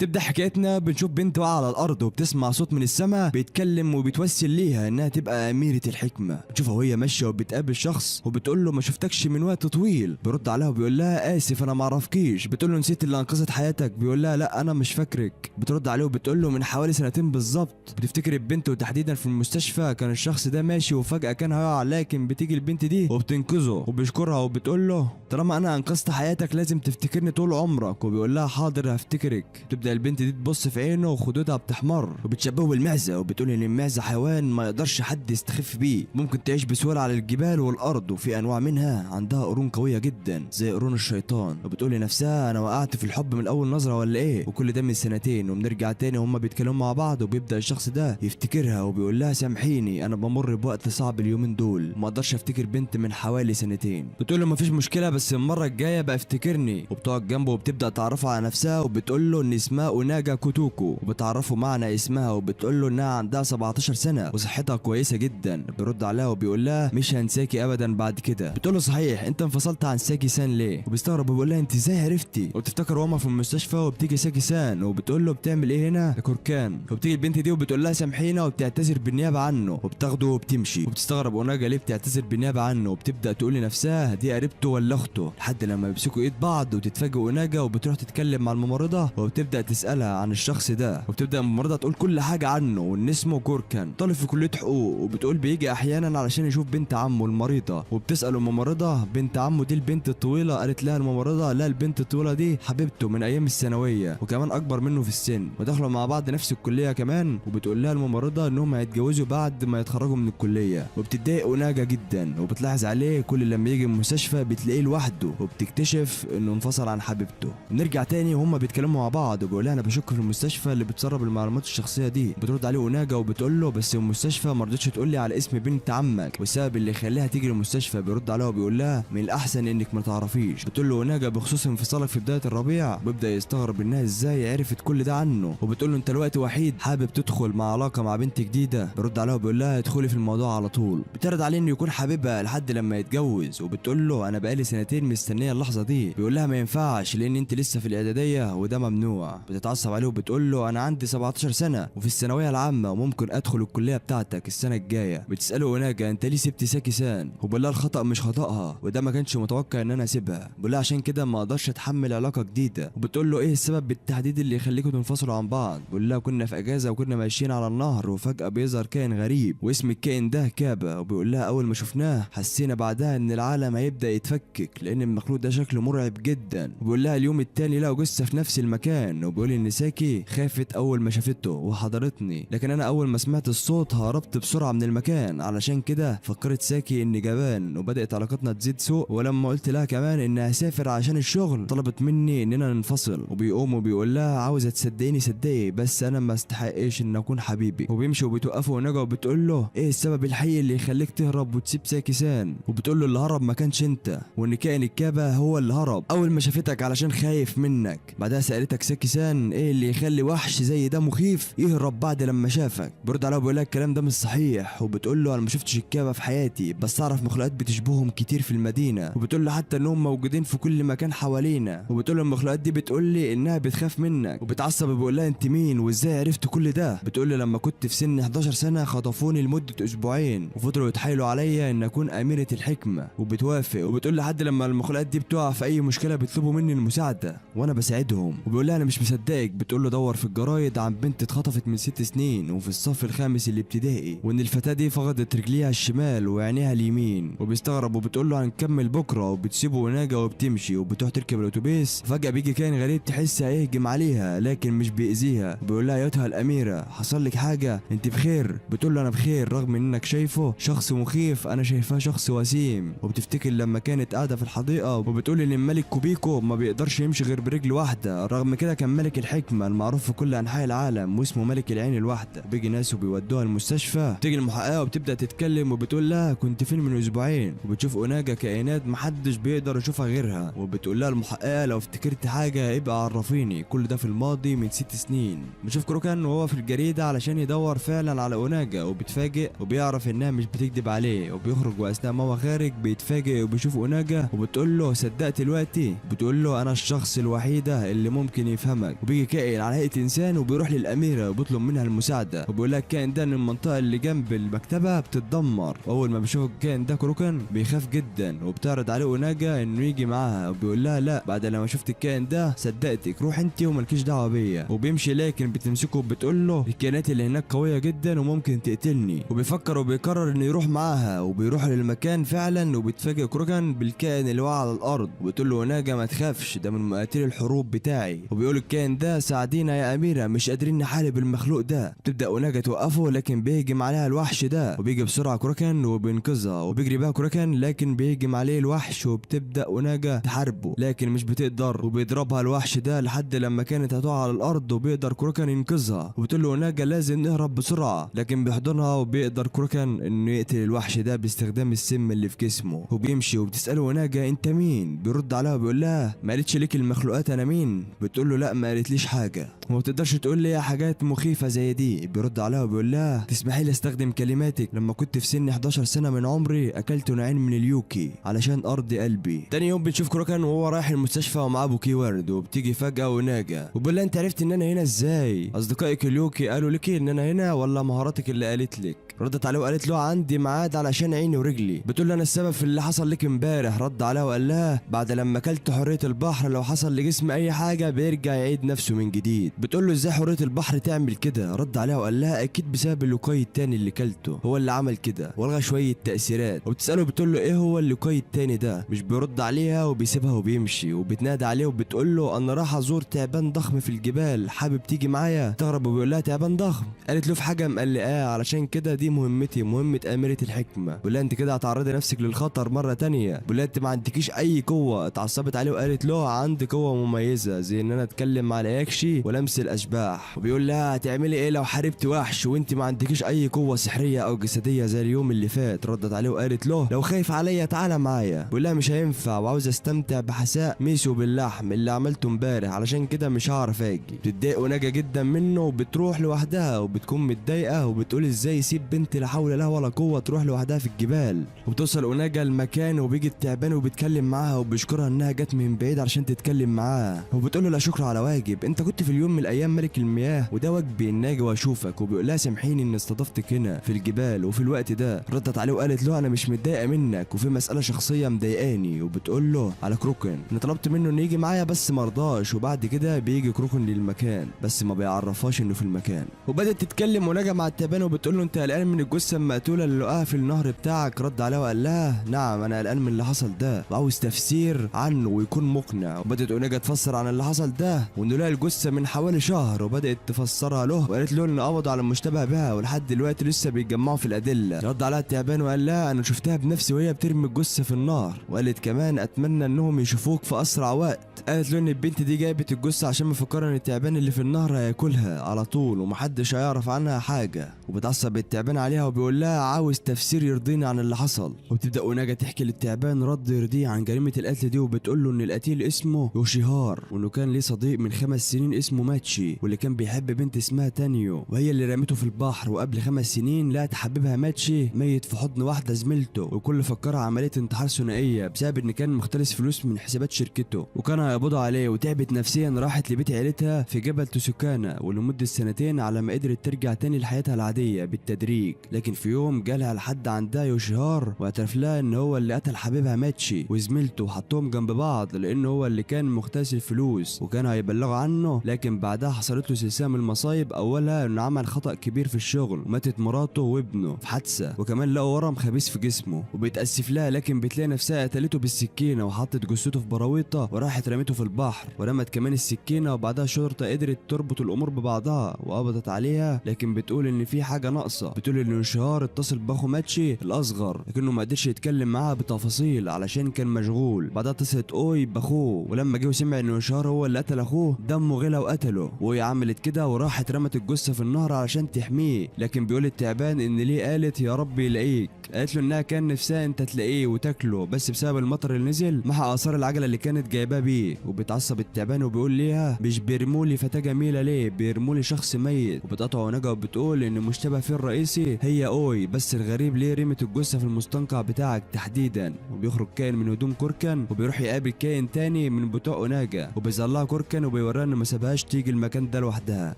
تبدأ حكايتنا بنشوف بنت واقعة على الأرض وبتسمع صوت من السماء بيتكلم وبيتوسل ليها إنها تبقى أميرة الحكمة. بتشوفها وهي ماشية وبتقابل شخص وبتقول له ما شفتكش من وقت طويل. بيرد عليها وبيقول لها آسف أنا ما أعرفكيش. بتقول له نسيت اللي أنقذت حياتك. بيقول لها لا أنا مش فاكرك. بترد عليه وبتقول له من حوالي سنتين بالظبط. بتفتكر البنت وتحديدا في المستشفى كان الشخص ده ماشي وفجأة كان هيقع، لكن بتيجي البنت دي وبتنقذه وبيشكرها وبتقول له طالما أنا أنقذت حياتك لازم تفتكرني طول عمرك. وبيقول لها حاضر هفتكرك. تبدأ البنت دي تبص في عينه وخدودها بتحمر وبتشبهه بالمعزه وبتقول ان المعزه حيوان ما يقدرش حد يستخف بيه، ممكن تعيش بسهوله على الجبال والارض، وفي انواع منها عندها قرون قويه جدا زي قرون الشيطان. وبتقول لنفسها انا وقعت في الحب من اول نظره ولا ايه، وكل ده من سنتين. وبنرجع تاني وهما بيتكلموا مع بعض وبيبدا الشخص ده يفتكرها وبيقول لها سامحيني انا بمر بوقت صعب اليومين دول وما اقدرش افتكر بنت من حوالي سنتين. بتقول له مفيش مشكله بس المره الجايه بقى افتكرني. وبتقعد جنبه وبتبدا تعرفه على نفسها وبتقول له ان اسمها اوناجا كوتوكو، وبتعرفه معنى اسمها وبتقول له انها عندها 17 سنه وصحتها كويسه جدا. بيرد عليها وبيقول لها مش هنساكي ابدا بعد كده. بتقول له صحيح انت انفصلت عن ساكي سان ليه؟ وبيستغرب وبيقول لها انت ازاي عرفتي؟ وبتفتكر وهما في المستشفى وبتيجي ساكي سان وبتقول له بتعمل ايه هنا يا كوركان. وبتيجي البنت دي وبتقول لها سامحينا وبتعتذر بالنيابه عنه وبتاخده وبتمشي. وبتستغرب اوناجا ليه بتعتذر بالنيابه عنه وبتبدا تقول لنفسها دي قريبته ولا اخته، لحد لما بيمسكوا ايد بعض وتتفاجئ اوناجا وبتروح تتكلم مع الممرضه وبتبدا تسالها عن الشخص ده. وبتبدا الممرضه تقول كل حاجه عنه وان اسمه كوركان طالب في كليه حقوق، وبتقول بيجي احيانا علشان يشوف بنت عمه المريضه. وبتسال الممرضه بنت عمه دي البنت الطويله؟ قالت لها الممرضه لا البنت الطويله دي حبيبته من ايام الثانويه وكمان اكبر منه في السن ودخلوا مع بعض نفس الكليه كمان. وبتقول لها الممرضه انهم هيتجوزوا بعد ما يتخرجوا من الكليه. وبتتضايق اوناجا جدا وبتلاحظ عليه كل لما يجي المستشفى بتلاقيه لوحده وبتكتشف انه انفصل عن حبيبته. بنرجع تاني وهم بيتكلموا مع بعض وبيقول لها انا بشك في المستشفى اللي بتسرب المعلومات الشخصيه دي. بترد عليه اوناجا وبتقول له بس المستشفى ما رضتش تقول لي على اسم بنت عمك والسبب اللي يخليها تيجي المستشفى. بيرد عليها وبيقول لها من الاحسن انك ما تعرفيش. بتقول له اوناجا بخصوص انفصالك في بدايه الربيع. بيبدا يستغرب انها ازاي عرفت كل ده عنه. وبتقول له انت الوقت وحيد حابب تدخل مع علاقه مع بنت جديده. بيرد عليها وبيقول لها ادخلي في الموضوع على طول. بترد عليه انه يكون حبيبها لحد لما يتجوز. وبتقول له انا بقالي سنتين مستنيه اللحظه دي. بيقول لها ما ينفعش لان انت لسه في الاعداديه وده ممنوع. بتتعصب عليه وبتقول له انا عندي 17 سنه وفي الثانويه العامه وممكن ادخل الكليه بتاعتك السنه الجايه. بتساله اوناجا انت ليه سبت ساكي سان؟ وبيقول لها الخطا مش خطاها وده ما كانش متوقع ان انا اسيبها. بيقول لها عشان كده ما اقدرش اتحمل علاقه جديده. وبتقول له ايه السبب بالتحديد اللي يخليكم تنفصلوا عن بعض؟ بيقول لها كنا في اجازه وكنا ماشيين على النهر وفجاه بيظهر كائن غريب واسم الكائن ده كابا. وبيقول لها اول ما شفناه حسينا بعدها ان العالم هيبدا يتفكك لان المخلوق ده شكله مرعب جدا. وبيقول لها اليوم التاني لقوا جثه في نفس المكان. وبيقول ان ساكي خافت اول ما شافته وحضرتني، لكن انا اول ما سمعت الصوت هربت بسرعه من المكان. علشان كده فكرت ساكي اني جبان وبدات علاقتنا تزيد سوء. ولما قلت لها كمان اني هسافر عشان الشغل طلبت مني اننا ننفصل. وبيقوم وبيقول لها عاوزه تصدقيني صدقي بس انا ما استحقش ان اكون حبيبي. وبيمشي وبتوقفه ونجا وبتقول له ايه السبب الحقيقي اللي يخليك تهرب وتسيب ساكي سان؟ وبتقول له اللي هرب ما كانش انت وان كائن الكابا هو اللي هرب اول ما شافتك علشان خايف منك. بعدها سالتك ساكي سان ايه اللي يخلي وحش زي ده مخيف يهرب بعد لما شافك؟ برد عليها وبيقول لها الكلام ده مش صحيح. وبتقول له انا ما شفتش الكابا في حياتي بس اعرف مخلوقات بتشبههم كتير في المدينه. وبتقول له حتى انهم موجودين في كل مكان حوالينا. وبتقول له المخلوقات دي بتقول لي انها بتخاف منك. وبتعصب وبيقول لها انت مين وازاي عرفت كل ده؟ بتقول له لما كنت في سن 11 سنه خطفوني لمده اسبوعين وفضلوا يتحايلوا عليا ان اكون اميره الحكمه. وبتوافق. وبتقول لحد لما المخلوقات دي بتقع في اي مشكله بيطلبوا مني المساعده وانا بساعدهم. وبيقول لها انا مش مصدقك. بتقول له دور في الجرايد عن بنت اتخطفت من 6 سنين وفي الصف الخامس الابتدائي وان الفتاه دي فقدت رجليها الشمال وعينيها اليمين. وبيستغرب وبتقول له هنكمل بكره. وبتسيبه وناجا وبتمشي وبتروح تركب الاتوبيس. فجاه بيجي كائن غريب تحس هيهجم عليها لكن مش بيأذيها. بيقول لها ايتها الاميره حصل لك حاجه؟ انت بخير؟ بتقول له انا بخير رغم انك شايفه شخص مخيف انا شايفاه شخص وسيم. وبتفتكر لما كانت قاعده في الحديقه وبتقول ان الملك كوبيكو ما بيقدرش يمشي غير برجل واحده، رغم كده كان ملك الحكمه المعروف في كل انحاء العالم واسمه ملك العين الواحده. بيجي ناس وبيودوها المستشفى. تيجي المحققه وبتبدا تتكلم وبتقول لها كنت فين من اسبوعين. وبتشوف اوناجا كائنات محدش بيقدر يشوفها غيرها. وبتقول لها المحققه لو افتكرت حاجه ابقى عرفيني كل ده في الماضي من 6 سنين. بتشوف كروكان وهو في الجريده علشان يدور فعلا على اوناجا وبتفاجئ وبيعرف انها مش بتكذب عليه. وبيخرج واثناء ما هو خارج بيتفاجئ وبيشوف اوناجا وبتقول له صدقت دلوقتي؟ بتقول له انا الشخص الوحيده اللي ممكن يفهمك سمك، وبيجي كائن على هيئه انسان وبيروح للاميره وبيطلب منها المساعده، وبيقول لها الكائن ده ان المنطقه اللي جنب المكتبه بتتدمر. واول ما بيشوف الكائن ده كروكن بيخاف جدا وبتعرض عليه اوناجا انه يجي معاها، وبيقول لها لا، بعد لما شفت الكائن ده صدقتك، روح انت ومالكيش دعوه بيا. وبيمشي لكن بتمسكه وبتقول له الكائنات اللي هناك قويه جدا وممكن تقتلني، وبيفكر وبيقرر انه يروح معاها، وبيروح للمكان فعلا. وبيتفاجئ كروكن بالكائن اللي وقع على الارض، وبتقول له اوناجا ما تخافش، ده من مقاتلي الحروب بتاعي. وبيقول الكائن ده ساعدينا يا اميره، مش قادرين نحارب المخلوق ده. بتبدا اوناجا توقفه لكن بيهجم عليها الوحش ده، وبيجي بسرعه كروكن وبينقذها، وبيجري بقى كروكن لكن بيهجم عليه الوحش، وبتبدا اوناجا تحاربه لكن مش بتقدر، وبيضربها الوحش ده لحد لما كانت هتقع على الارض، وبيقدر كروكن ينقذها. وبتقول له اوناجا لازم نهرب بسرعه، لكن بيحضنها وبيقدر كروكن انه يقتل الوحش ده باستخدام السم اللي في جسمه. وبيمشي وبتساله اوناجا انت مين؟ بيرد عليها وبيقول لها ما قالتش ليك المخلوقات انا مين؟ بتقول له لا ما قالتليش حاجه، وما بتقدرش تقول لي حاجات مخيفه زي دي. بيرد عليها وبيقول لها تسمحي لي استخدم كلماتك، لما كنت في سن 11 سنه من عمري اكلت نوعين من اليوكي علشان ارضي قلبي. تاني يوم بنشوف كروكن وهو رايح المستشفى ومعاه بوكي ورد، وبتيجي فجاه اوناجا وبيقول لها انت عرفت ان انا هنا ازاي؟ اصدقائك اليوكي قالوا لك ان انا هنا ولا مهاراتك اللي قالت لك؟ ردت عليه وقالت له عندي ميعاد علشان عيني ورجلي. بتقول له انا السبب في اللي حصل لك امبارح. رد عليها وقال لها بعد لما اكلت حريه البحر لو حصل لجسم اي حاجه بيرجع يعيد نفسه من جديد. بتقول له ازاي حريه البحر تعمل كده؟ رد عليها وقال لها اكيد بسبب اللوكاي التاني اللي كلته، هو اللي عمل كده والغى شويه تاثيرات. وبتساله بتقول له ايه هو اللوكاي التاني ده؟ مش بيرد عليها وبيسيبها وبيمشي، وبتنادى عليه وبتقول له انا راح ازور تعبان ضخم في الجبال، حابب تيجي معايا؟ تغرب وبيقول لها تعبان ضخم؟ قالت له في حاجه مقلقاه، علشان كده دي مهمتي، مهمه اميره الحكمه. بيقول لها انت كده هتعرضي نفسك للخطر مره تانية. بيقول لها انت ما عندكيش اي قوه. اتعصبت عليه وقالت له عندي قوه مميزه زي ان انا اتكلم مع الاياكشي ولمس الاشباح. وبيقول لها هتعملي ايه لو حاربت وحش وانت ما عندكيش اي قوه سحريه او جسديه زي اليوم اللي فات؟ ردت عليه وقالت له لو خايف عليا تعالى معايا. بيقول لها مش هينفع، وعاوز استمتع بحساء ميسو باللحم اللي عملته امبارح، علشان كده مش هعرف اجي. بتتضايق ونجا جدا منه وبتروح لوحدها، وبتكون متضايقه وبتقول ازاي يسيب بنت لا حول لها ولا قوه تروح لوحدها في الجبال. وبتوصل اوناجا المكان وبيجي التعبان وبيتكلم معاها وبيشكرها انها جت من بعيد علشان تتكلم معاه، وبتقول له لا شكر على واجب، انت كنت في اليوم من الايام ملك المياه وده واجبي ان اجي واشوفك. وبيقول لها سامحيني ان استضفتك هنا في الجبال وفي الوقت ده. ردت عليه وقالت له انا مش متضايقه منك وفي مساله شخصيه مضايقاني. وبتقول له على كروكن، انا طلبت منه انه يجي معايا بس مرضاش، وبعد كده بيجي كروكن للمكان بس ما بيعرفهاش انه في المكان. وبدات تتكلم ونجا مع التعبان وبتقول له انت قلقان من الجثه المقتوله اللي لقاها في النهر بتاعك؟ رد عليها وقال لها نعم انا قلقان من اللي حصل ده وعاوز تفسير عنه ويكون مقنع. وبدات اوناجا تفسر عن اللي حصل ده وانه لقى الجثه من حوالي شهر، وبدات تفسرها له وقالت له ان قبضوا على المشتبه بها ولحد دلوقتي لسه بيتجمعوا في الادله. رد عليها التعبان وقال لها انا شفتها بنفسي وهي بترمي الجثه في النهر، وقالت كمان اتمنى انهم يشوفوك في اسرع وقت. قالت له ان البنت دي جابت الجثه عشان مفكره ان التعبان اللي في النهر هياكلها على طول ومحدش هيعرف عنها حاجه. وبتعصب التعبان عليها وبيقول لها عاوز تفسير يرضيني عن اللي حصل. وبتبدا اوناجا تحكي للتعبان رد يرضيه عن جريمه القتل دي، وبتقول له ان القتيل اسمه يوشيهار، وانه كان ليه صديق من 5 سنين اسمه ماتشي واللي كان بيحب بنت اسمها تانيو وهي اللي رمته في البحر. وقبل 5 سنين لقت حبيبها ماتشي ميت في حضن واحده زميلته، والكل فكرها عمليه انتحار ثنائيه بسبب ان كان مختلس فلوس من حسابات شركته وكان هيقبضوا عليه. وتعبت نفسيا راحت لبيت عيلتها في جبل توسوكانا ولمده 2 على ما قدرت ترجع تاني لحياتها العاديه بالتدريج. لكن في يوم جالها لحد عندها يوشيهار واعترف لها ان هو اللي قتل حبيبها ماتشي وزميلته وحطهم جنب بعض لان هو اللي كان مختلس الفلوس وكان هيبلغوا عنه. لكن بعدها حصلت له سلسله من المصايب، اولها انه عمل خطا كبير في الشغل وماتت مراته وابنه في حادثه، وكمان لقوا ورم خبيث في جسمه وبيتاسف لها لكن بتلاقي نفسها قتلته بالسكينه وحطت جثته في براويطه وراحت رميته في البحر ورمت كمان السكينه. وبعدها الشرطه قدرت تربط الامور ببعضها وقبضت عليها، لكن بتقول ان في حاجه ناقصه. بتقول ان يوشيهار اتصل باخو ماتشي الاصغر لكنه ما قدرش يتكلم معاها بتفاصيل علشان كان مشغول. بعدها اتصلت اوي باخوه ولما جه وسمع ان يوشيهار هو اللي قتل اخوه دمه غلى وقتله، وهي عملت كده وراحت رمت الجثه في النهر علشان تحميه. لكن بيقول التعبان ان ليه قالت يا رب يلاقيك، قالت له انها كان نفسها انت تلاقيه وتاكله بس بسبب المطر اللي نزل محى اثار العجله اللي كانت جايباه بيه. وبتعصب التعبان وبيقول ليها مش بيرمولي فتاه جميله ليه، بيرمولي شخص ميت. وبتقطع ونجا وبتقول ان المشتبه فيه الرئيسي هي اوي، بس الغريب ليه رمت الجثه في المستنقع بتاعك تحديدا. وبيخرج كائن من هدوم كوركن وبيروح يقابل كائن تاني من بتوع اوناجا وبيظهر لها كوركن وبيوريها انه ما سابهاش تيجي المكان ده لوحدها.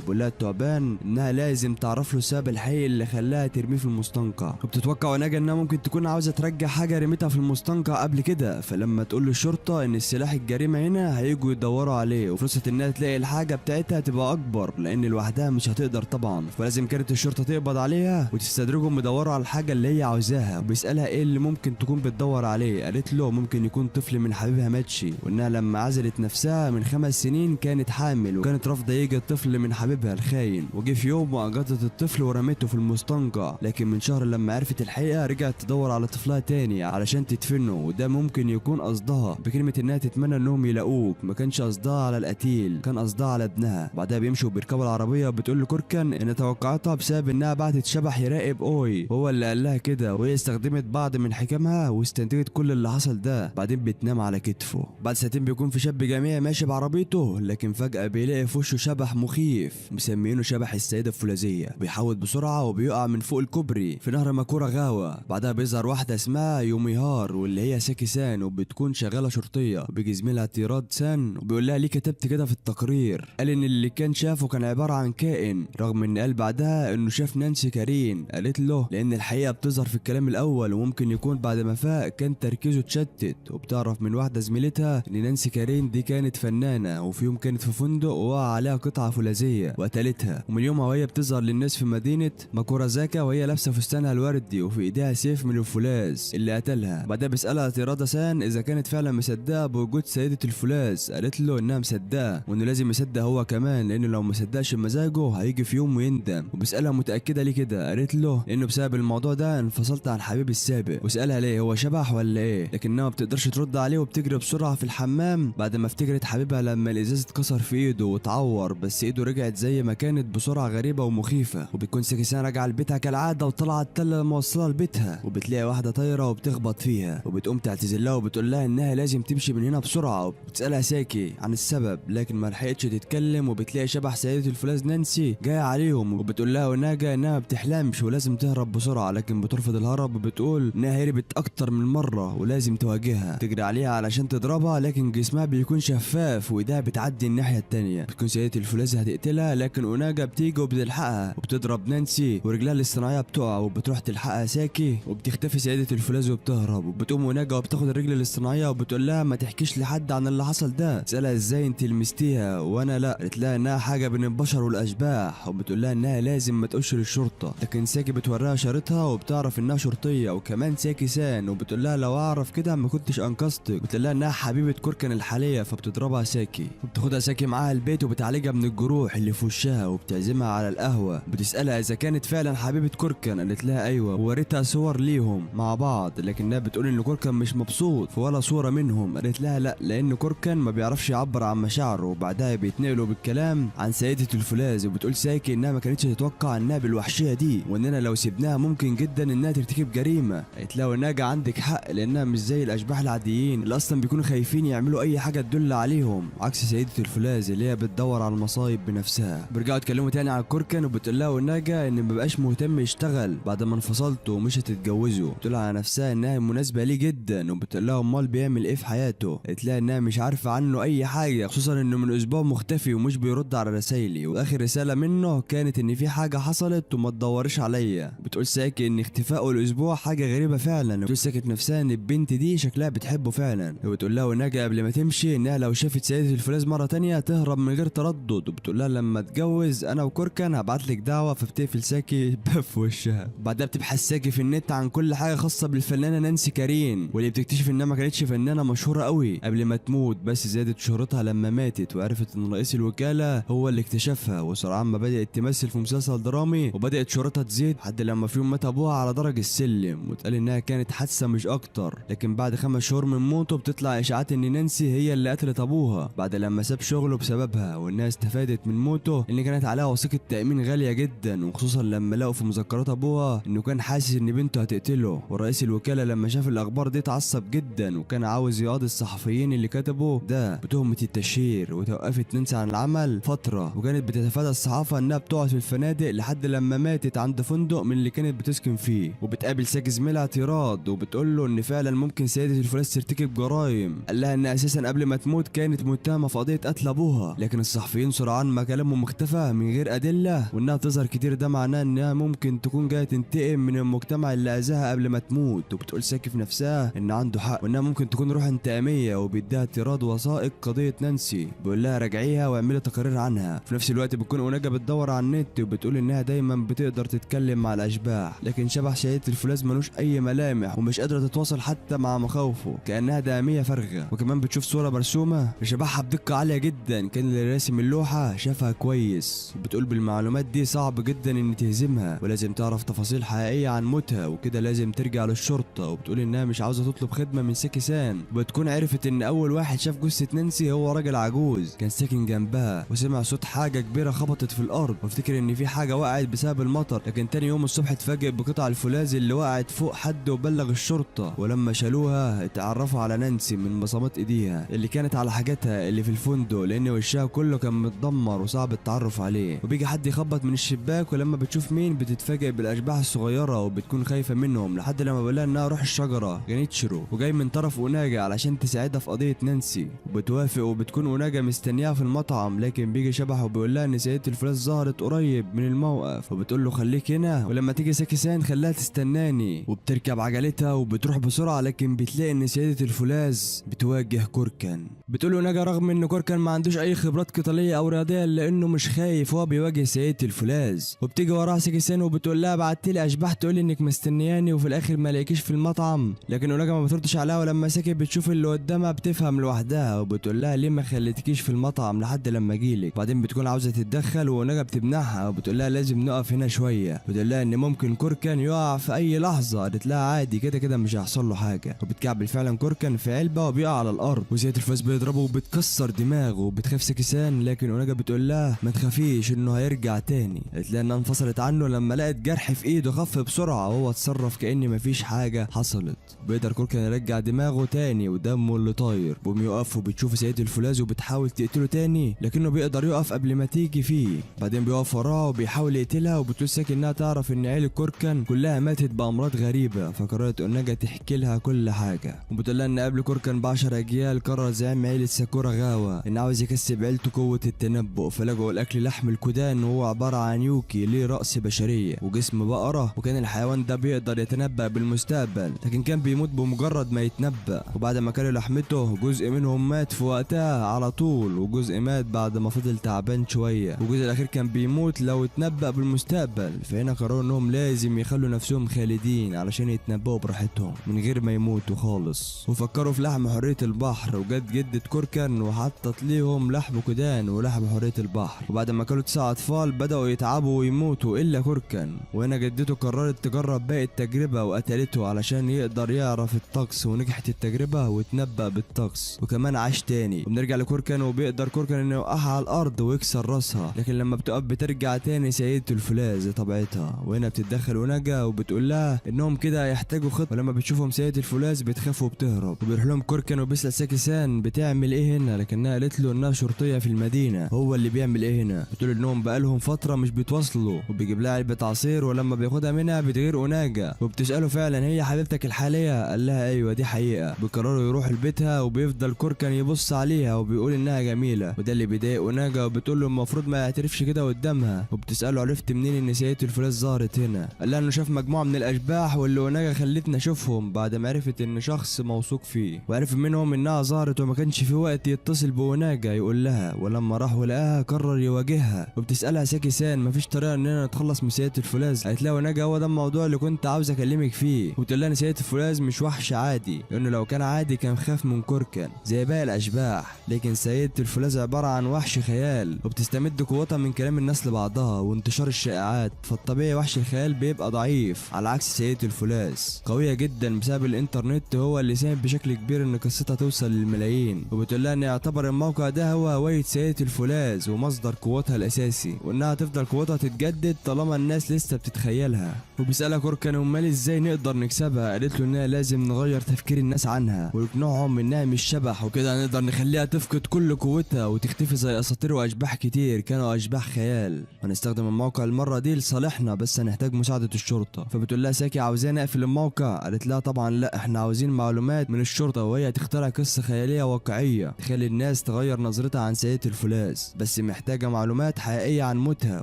بيقول لها التعبان انها لازم تعرف له السبب الحقيقي اللي خلاها ترميه في المستنقع، وبتتوقع وناجا انها ممكن تكون عاوزه ترجع حاجه رميتها في المستنقع قبل كده. فلما تقول للشرطه ان السلاح الجريمه هنا هيجوا يدوروا عليه، وفرصه انها تلاقي الحاجه بتاعتها تبقى اكبر لان لوحدها مش هتقدر طبعا. فلازم كانت الشرطه تقبض عليها وتستدرجهم يدوروا على الحاجه اللي هي عاوزاها. وبيسالها ايه اللي ممكن تكون بتدور عليه، قالت له ممكن يكون طفل من حبيبها ماتشي، وانها لما عزلت نفسها من 5 سنين كانت حامل وكانت رافضه يجي الطفل من حبيبها الخاين، وجه في يوم واجدت الطفل ورمته في المستنقع. لكن من شهر لما عرفت الحقيقه رجعت تدور على طفلها تاني علشان تدفنه، وده ممكن يكون قصدها بكلمه انها تتمنى انهم يلاقوك. ما كانش قصدها على القتيل، كان قصدها على ابنها. بعدها بيمشوا وبيركبوا العربيه وبتقول لكوركان ان توقعاتها بسبب انها بعتت شبح يراقب اوي، هو اللي قال لها كده، وهي استخدمت بعض من حكمها واستنتجت كل اللي حصل ده. بعدين بتنام على كتفه. بعد ساعتين بيكون في شاب جامعي ماشي بعربيته، لكن فجاه بيلاقي في وشه شبح مخيف مسمينه شبح السيده الفولاذيه. بيحاول بسرعه وبيقع من فوق الكوبري في نهر ماكورا غاوه. بعدها بيظهر واحده اسمها يوميهار واللي هي ساكي سان، وبتكون شغاله شرطيه. بيجي زميلها تيراد سان وبيقول لها ليه كتبت كده في التقرير؟ قال ان اللي كان شافه كان عباره عن كائن، رغم ان قال بعدها انه شاف نانسي كارين. قالت له لان الحقيقه بتظهر في الكلام الاول، وممكن يكون بعد ما فاق كان تركيزه اتشتت. وبتعرف من واحده زميلتها ان نانسي كارين دي كانت فنانه، وفي يوم كانت في فندق ووقع عليها قطعه فولاذيه وقتلتها. ومن يومها وهي بتظهر للناس في مدينه ماكورازاكا وهي لابسه فستانها الوردي وفي ايديها سيف من الفولاذ اللي قتلها. بعدها بيسالها تيرادا سان اذا كانت فعلا مصدقه بوجود سيده الفولاذ. قالت له انها مصدقه وانه لازم يصدق هو كمان، لانه لو مصدقش بمزاجه هيجي في يوم ويندم. وبيسالها متاكده ليه كده؟ قالت له انه بسبب الموضوع ده انفصلت عن حبيبي السابق. وسالها ليه، هو شبح ولا ايه؟ لكنها ما بتقدرش ترد عليه وبتجري بسرعه في الحمام بعد ما افتكرت حبيبها لما الازاز اتكسر في ايده واتعور، بس ايده رجعت زي ما كانت بسرعه غريبه ومخيفه. وبتكون ساكيسان راجعه لبيتها كالعاده وطلعت التله الموصله لبيتها، وبتلاقي واحده طايره وبتخبط فيها، وبتقوم تعتذر لها وبتقول لها انها لازم تمشي من هنا بسرعه. وبتسالها ساكي عن السبب لكن ما لحقتش تتكلم. وبتلاقي شبح سيده الفولاذ نانسي جايه عليهم، وبتقول لها وناجا انها ما بتحلمش ولازم تهرب بسرعه، لكن بترفض الهرب وبتقول انها هربت اكتر من مره ولازم تواجهها. تجري عليها علشان تضربها لكن جسمها بيكون شفاف وايدها بتعدي الناحيه التانيه. بتكون سيده الفولاذ هتقتلها لكن اوناجا بتيجي وبتلحقها وبتضرب نانسي ورجلها الاصطناعيه بتقع، وبتروح تلحقها ساكي وبتختفي سيده الفولاذ وبتهرب. وبتقوم اوناجا وبتاخد الرجل الاصطناعيه وبتقول لها ما تحكيش لحد عن اللي حصل ده. تسالها ازاي انت لمستيها وانا لا؟ قالت لها انها حاجه بين البشر والاشباح، وبتقول لها انها لازم ما تقولش للشرطه. لكن ساكي بتوريها شارتها وبتعرف انها شرطيه وكمان ساكي سان، وبتقول لها لو اعرف كده ما كنتش انقذتك. بتقول لها انها حبيبه كوركان الحاليه، فبتضربها ساكي وبتاخدها ساكي معاها البيت وبتعالجها من الجروح اللي في وشها وبتعزمها على القهوه. بتسالها اذا كانت فعلا حبيبه كوركان، قالت لها ايوه، ووريتها صور ليهم مع بعض لكنها بتقول ان كوركان مش مبسوط في ولا صوره منهم. قالت لها لا، لان كوركان ما بيعرفش يعبر عن مشاعره. وبعدها بيتنقلوا بالكلام عن سيده الفولاذ، وبتقول ساكي انها ما كانتش تتوقع انها بالوحشيه دي، واننا لو سيبناها ممكن جدا انها ترتكب جريمه. قالت لها وناجا عندك حق، لانها مش زي الاشباح العاديين اللي اصلا بيكونوا خايفين يعملوا اي حاجه تدل عليهم، عكس سيده الفولاذ اللي هي بتدور على المصايب بنفسها. بيرجعوا يتكلموا تاني على كوركان وبتقول لها وناجا ان ما بقاش مهتم يشتغل بعد ما انفصلتوا ومش هتتجوزوا. بتقول على نفسها انها مناسبه ليه جدا، وبتقول لها امال بيعمل ايه في حياته؟ قالت لها انها مش عارفه عنه اي حاجه، خصوصا انه من اسبوع مختفي ومش بيرد على رسايلي، واخر رساله منه كانت ان في حاجه حصلت وما تدورش عليا. بتقول ساكي ان اختفائه الاسبوع حاجه غريبه فعلا. بتقول ساكي نفسها ان البنت دي شكلها بتحبه فعلا. وبتقول لها وناجا قبل ما تمشي انها لو شافت سيده الفولاذ مره تانية تهرب من غير تردد. وبتقول لها لما اتجوز انا وكوركان هبعت لك دعوه، فبتقفل ساكي في وشها. بعدها بتبحث ساكي في النت عن كل حاجه خاصه بالفنانه نانسي كارين، واللي بتكتشف انها ما كانتش فنانه مشهوره قوي قبل ما تموت، بس زادت شهرتها لما ماتت وعرفت ان رئيس الوكاله هو اللي اكتشفها. وسرعان ما بدات تمثل في مسلسل درامي وبدات شهرتها تزيد لحد لما في يوم مات ابوها على درج السلم، واتقال انها كانت حادثه مش اكتر. لكن بعد 5 شهور من موته بتطلع اشاعات ان نانسي هي اللي قتلت ابوها بعد لما ساب شغله بسببها، وانها استفادت من موته ان كانت عليها وثيقه تامين غاليه جدا، وخصوصا لما لقوا في مذكرات ابوها انه كان حاسس ان بنته هتقتله. ورئيس الوكاله لما شاف الاخبار دي اتعصب جدا وكان عاوز يقاضي الصحفيين اللي كتبوا ده بتهمه التشهير، وتوقفت نانسي عن العمل فتره، وكانت بتتفادى الصحافه انها بتقعد في الفنادق لحد لما ماتت عند فندق من اللي كانت بتسكن فيه. وبتقابل ساكي زميلها تيراد وبتقول له ان فعلا ممكن سيده الفولاذ ترتكب جرائم. قال لها ان اساسا قبل ما تموت كانت متهمه في قضيه قتل ابوها، لكن الصحفيين سرعان ما كلامهم اختفى من غير ادله، وانها بتظهر كتير ده معناه انها ممكن تكون جايه تنتقم من المجتمع اللي اذاها قبل ما تموت. وبتقول ساكي في نفسها ان عنده حق وانها ممكن تكون روح انتقاميه، وبيديها اعتراض وثائق قضيه نانسي، بيقول لها راجعيها واعملي تقارير عنها. في نفس الوقت بتكون اوناجا بتدور على النت وبتقول انها دايما بتقدر تتكلم مع الاشباح، لكن شبح سيدة الفولاذ ملوش اي ملامح ومش قادره تتواصل حتى مع مخاوفه، كانها داميه فارغه. وكمان بتشوف صوره مرسومه لشبحها بدقه عاليه جدا، كان اللي راسم اللوحه شافها كويس. وبتقول بالمعلومات دي صعب جدا ان تهزمها، ولازم تعرف تفاصيل حقيقيه عن موتها، وكده لازم ترجع للشرطه. وبتقول انها مش عاوزه تطلب خدمه من ساكي سان، وبتكون عرفت ان اول واحد شاف جثه نانسي هو راجل عجوز كان ساكن جنبها، وسمع صوت حاجه كبيره خبطت في الارض، وافتكر ان في حاجه وقعت بسبب المطر. لكن تاني يوم الصبح اتفاجئ بقطع الفولاذ اللي وقعت فوق حد وبلغ الشرطه، ولما شالوها اتعرفوا على نانسي من بصمات ايديها اللي كانت على حاجاتها اللي في الفندق، لان وشها كله كان متدمر وصعب التعرف عليه. وبيجي حد يخبط من الشباك، ولما بتشوف مين بتتفاجئ بالاشباح الصغيره وبتكون خايفه منهم، لحد لما بيقولها انها روح الشجره جانيتشرو وجاي من طرف اوناجا علشان تساعدها في قضيه نانسي، وبتوافق. وبتكون اوناجا مستنياها في المطعم، لكن بيجي شبح وبيقول لها ان سيدة الفولاذ ظهرت قريب من الموقف، وبتقول له خليك هنا ولما تيجي ساكي سان خليها تستناني. وبتركب عجلتها وبتروح بسرعه، لكن بتلاقي ان سيدة الفولاذ بتواجه كوركان. بتقول له ناجا رغم ان كوركان ما عندوش اي خبرات قتاليه او رياضيه لانه مش خايف، هو بيواجه سيدة الفولاذ. وبتيجي وراها ساكي سان وبتقول لها بعتلي اشباح تقول انك مستنياني وفي الاخر ما لاقيكيش في المطعم، لكن ناجا ما بتردش عليها. ولما ساكي بتشوف اللي قدامها بتفهم لوحدها، وبتقول لها ليه ما خليتكيش في المطعم لحد لما اجيلك. بعدين بتكون عاوزه تتدخل وناجا بتمنعها وبتقول لها لازم نقف هنا شويه، بتقول لها ان ممكن كوركان يقع في اي لحظه. قالت لها عادي كده كده مش هيحصل له حاجه. وبتكعبل فعلا كوركان في علبه وبيقع على الارض، وسيدة الفولاذ بيضربه وبتكسر دماغه. وبتخاف ساكي سان، لكن اوناجا بتقول لها ما تخافيش انه هيرجع تاني. قالت لها انها انفصلت عنه لما لقت جرح في ايده، خف بسرعه وهو اتصرف كأن مفيش حاجه حصلت. بيقدر كوركان يرجع دماغه تاني ودمه اللي طاير. بيقف وبتشوف سيدة الفولاذ وبتحاول تقتله تاني، لكنه بيقدر يقف قبل ما تيجي فيه. بعدين بيقف وراها وبيحاول يقتلها، وبتقول ساكي انها تعرف ان عيله كوركان كلها ماتت بامراض غريبه، فقررت اوناجا تحكي لها كل حاجه. وبتقول لها ان قبل كوركان ب10 اجيال قرر زعيم عيله ساكورا غاوا ان عاوز يكسب عيلته قوه التنبؤ، فلجوا الاكل لحم الكودان، وهو عباره عن يوكي ليه راس بشريه وجسم بقره، وكان الحيوان ده بيقدر يتنبأ بالمستقبل، لكن كان بيموت بمجرد ما يتنبأ. وبعد ما كانوا لحمته جزء منهم مات في وقتها على طول، وجزء مات بعد ما فضل تعبان شويه، والجزء الاخير كان بيموت لو اتنبأ بالمستقبل. فهنا قرروا انهم لازم يخلوا نفسهم خالدين علشان يتنبأوا براحتهم من غير ما يموتوا خالص. وفكروا في لحم حريه البحر، وجت جدة كوركان وحطت ليهم لحم كودان ولحم حريه البحر. وبعد ما كانوا 9 اطفال بدأوا يتعبوا ويموتوا الا كوركان، وهنا جدته قررت تجرب باقي التجربه وقتلته علشان يقدر يعرف الطقس، ونجحت التجربه واتنبأ بالطقس وكمان عاش تاني. وبنرجع لكوركان وبيقدر كوركان انه يوقعها على الارض ويكسر راسها، لكن لما بتقف بترجع تاني سيدة الفولاذ طبيعتها. وهنا بتتدخل اوناجا وبتقول لها انهم كده هيحتاجوا خطه، ولما بتشوفهم سيدة الفولاذ بتخاف وبتهرب. وبيروح لهم كوركان وبيسأل ساكي سان بتعمل ايه هنا، لكنها قالت له انها شرطيه في المدينه. هو اللي بيعمل ايه هنا؟ بتقول انهم بقالهم فتره مش بيتواصلوا، وبيجيب لها علبه عصير، ولما بياخدها منها بتغير اوناجا وبتساله فعلا هي حبيبتك الحاليه؟ قال لها ايوه دي حقيقه. بيقرروا يروحوا لبيتها، وبيفضل كوركان يبص عليها وبيقول انها جميله، وده اللي بيضايق اوناجا، وبتقول له المفروض ما يعترفش كده قدامها. وبتساله عرفت منين ان سيدة الفولاذ ظهرت هنا؟ قال لها انه شاف مجموعه من الاشباح واللي اوناجا خلتنا اشوفهم بعد ما عرفت ان شخص موثوق فيه، وعرف منهم انها ظهرت وما كانش في وقت يتصل بوناجا يقول لها، ولما راح ولقاها قرر يواجهها. وبتسالها ساكي سان مفيش طريقه اننا نتخلص من سيدة الفولاذ؟ قالت لها وناجا هو ده الموضوع اللي كنت عاوز اكلمك فيه. وبتقول لها ان سيدة الفولاذ مش وحش عادي، لانه لو كان عادي كان خاف من كوركان زي باقي الاشباح، لكن سيدة الفولاذ عباره عن وحش خيال، وبتستمد قوتها من كلام الناس لبعضها وانتشار الشائعات، فالطبيعي وحش الخيال بيبقى ضعيف، على عكس سيدة الفولاذ قويه جدا بسبب الانترنت، هو اللي ساهم بشكل كبير ان قصتها توصل للملايين. وبتقول لها ان يعتبر الموقع ده هو هوية سيدة الفولاذ ومصدر قوتها الاساسي، وانها تفضل قوتها تتجدد طالما الناس لسه بتتخيلها. وبيسالها كوركان امال ازاي نقدر نكسبها؟ قالت له انها لازم نغير تفكير الناس عنها ونقنعهم انها مش شبح، وكده نقدر نخليها تفقد كل قوتها وتختفي زي اساطير واشباح كتير كانوا اشباح خيال. هنستخدم الموقع المره دي لصالحنا، بس هنحتاج مساعده الشرطه. فبتقول لها ساكي عاوزانا اقفل الموقع؟ قالت لها طبعا لا، احنا عاوزين معلومات من الشرطه، وهي تخترع قصه خياليه واقعيه تخلي الناس تغير نظرتها عن سيدة الفولاذ، بس محتاجة معلومات حقيقية عن موتها.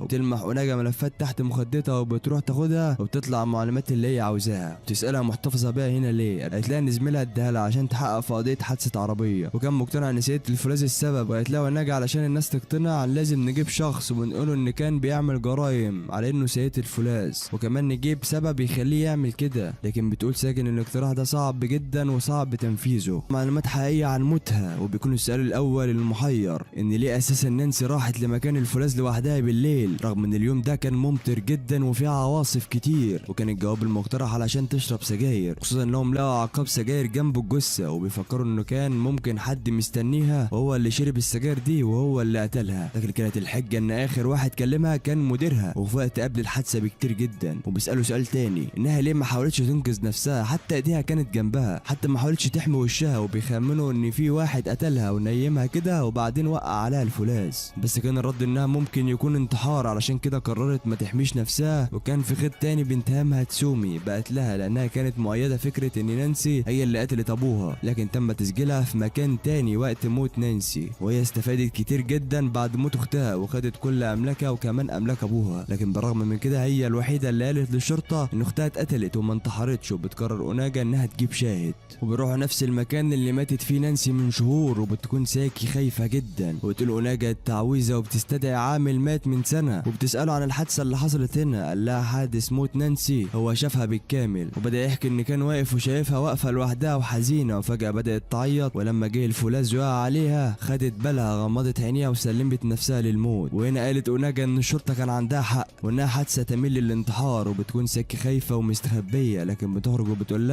وتلمح أوناجا ملفات تحت مخدتها وبتروح تاخدها وبتطلع المعلومات اللي هي عاوزاها. بتسألها محتفظة بيها هنا ليه؟ قالت لها ان زميلها اداها لها عشان تحقق في قضية حادثة عربية، وكان مقتنع ان سيدة الفولاذ السبب. وقالت لها أوناجا علشان الناس تقتنع لازم نجيب شخص ونقوله ان كان بيعمل جرايم على انه سيدة الفولاذ، وكمان نجيب سبب يخليه يعمل كده. لكن بتقول ساكن ان الاقتراح ده صعب جدا وصعب تنفيذه. معلومات حقيقية عن موتها. وبيكون السؤال الاول المحير ان ليه اساسا نانسي راحت لمكان الفولاذ لوحدها بالليل رغم ان اليوم ده كان ممطر جدا وفيه عواصف كتير. وكان الجواب المقترح علشان تشرب سجاير، خصوصا انهم لقوا عقاب سجاير جنب الجثة، وبيفكروا انه كان ممكن حد مستنيها وهو اللي شرب السجاير دي وهو اللي قتلها. لكن كانت الحجة ان اخر واحد كلمها كان مديرها وفي وقت قبل الحادثة بكتير جدا. وبيسألوا سؤال تاني انها ليه ما حاولتش تنقذ نفسها، حتى ايديها كانت جنبها، حتى ما حاولتش تحمي وشها. وبيخمنوا ان في واحد قتلها ونيمها كده وبعدين وقع عليها الفولاذ، بس كان الرد انها ممكن يكون انتحار، علشان كده قررت ما تحميش نفسها. وكان في خيط تاني بنتهمها تسومي بقت لها لانها كانت مؤيده فكره ان نانسي هي اللي قتلت ابوها، لكن تم تسجيلها في مكان تاني وقت موت نانسي. وهي استفادت كتير جدا بعد موت اختها وخدت كل املاكها وكمان املاك ابوها. لكن بالرغم من كده هي الوحيده اللي قالت للشرطه ان اختها اتقتلت وما انتحرتش. وبتقرر اوناجا انها تجيب شاهد، وبيروحوا نفس المكان اللي ماتت فيه نانسي من شهور. وبتكون ساكي خايفه جدا وبتقول اوناجا التعويذه وبتستدعي عامل مات من سنه. وبتساله عن الحادثه اللي حصلت هنا، قال لها حادث موت نانسي هو شافها بالكامل. وبدا يحكي ان كان واقف وشايفها واقفه لوحدها وحزينه، وفجاه بدات تعيط. ولما جه الفولاذ يقع عليها خدت بالها، غمضت عينيها وسلمت نفسها للموت. وهنا قالت اوناجا ان الشرطه كان عندها حق وانها حادثه تميل للانتحار. وبتكون ساكي خايفه ومستخبيه، لكن بتخرج وبتقول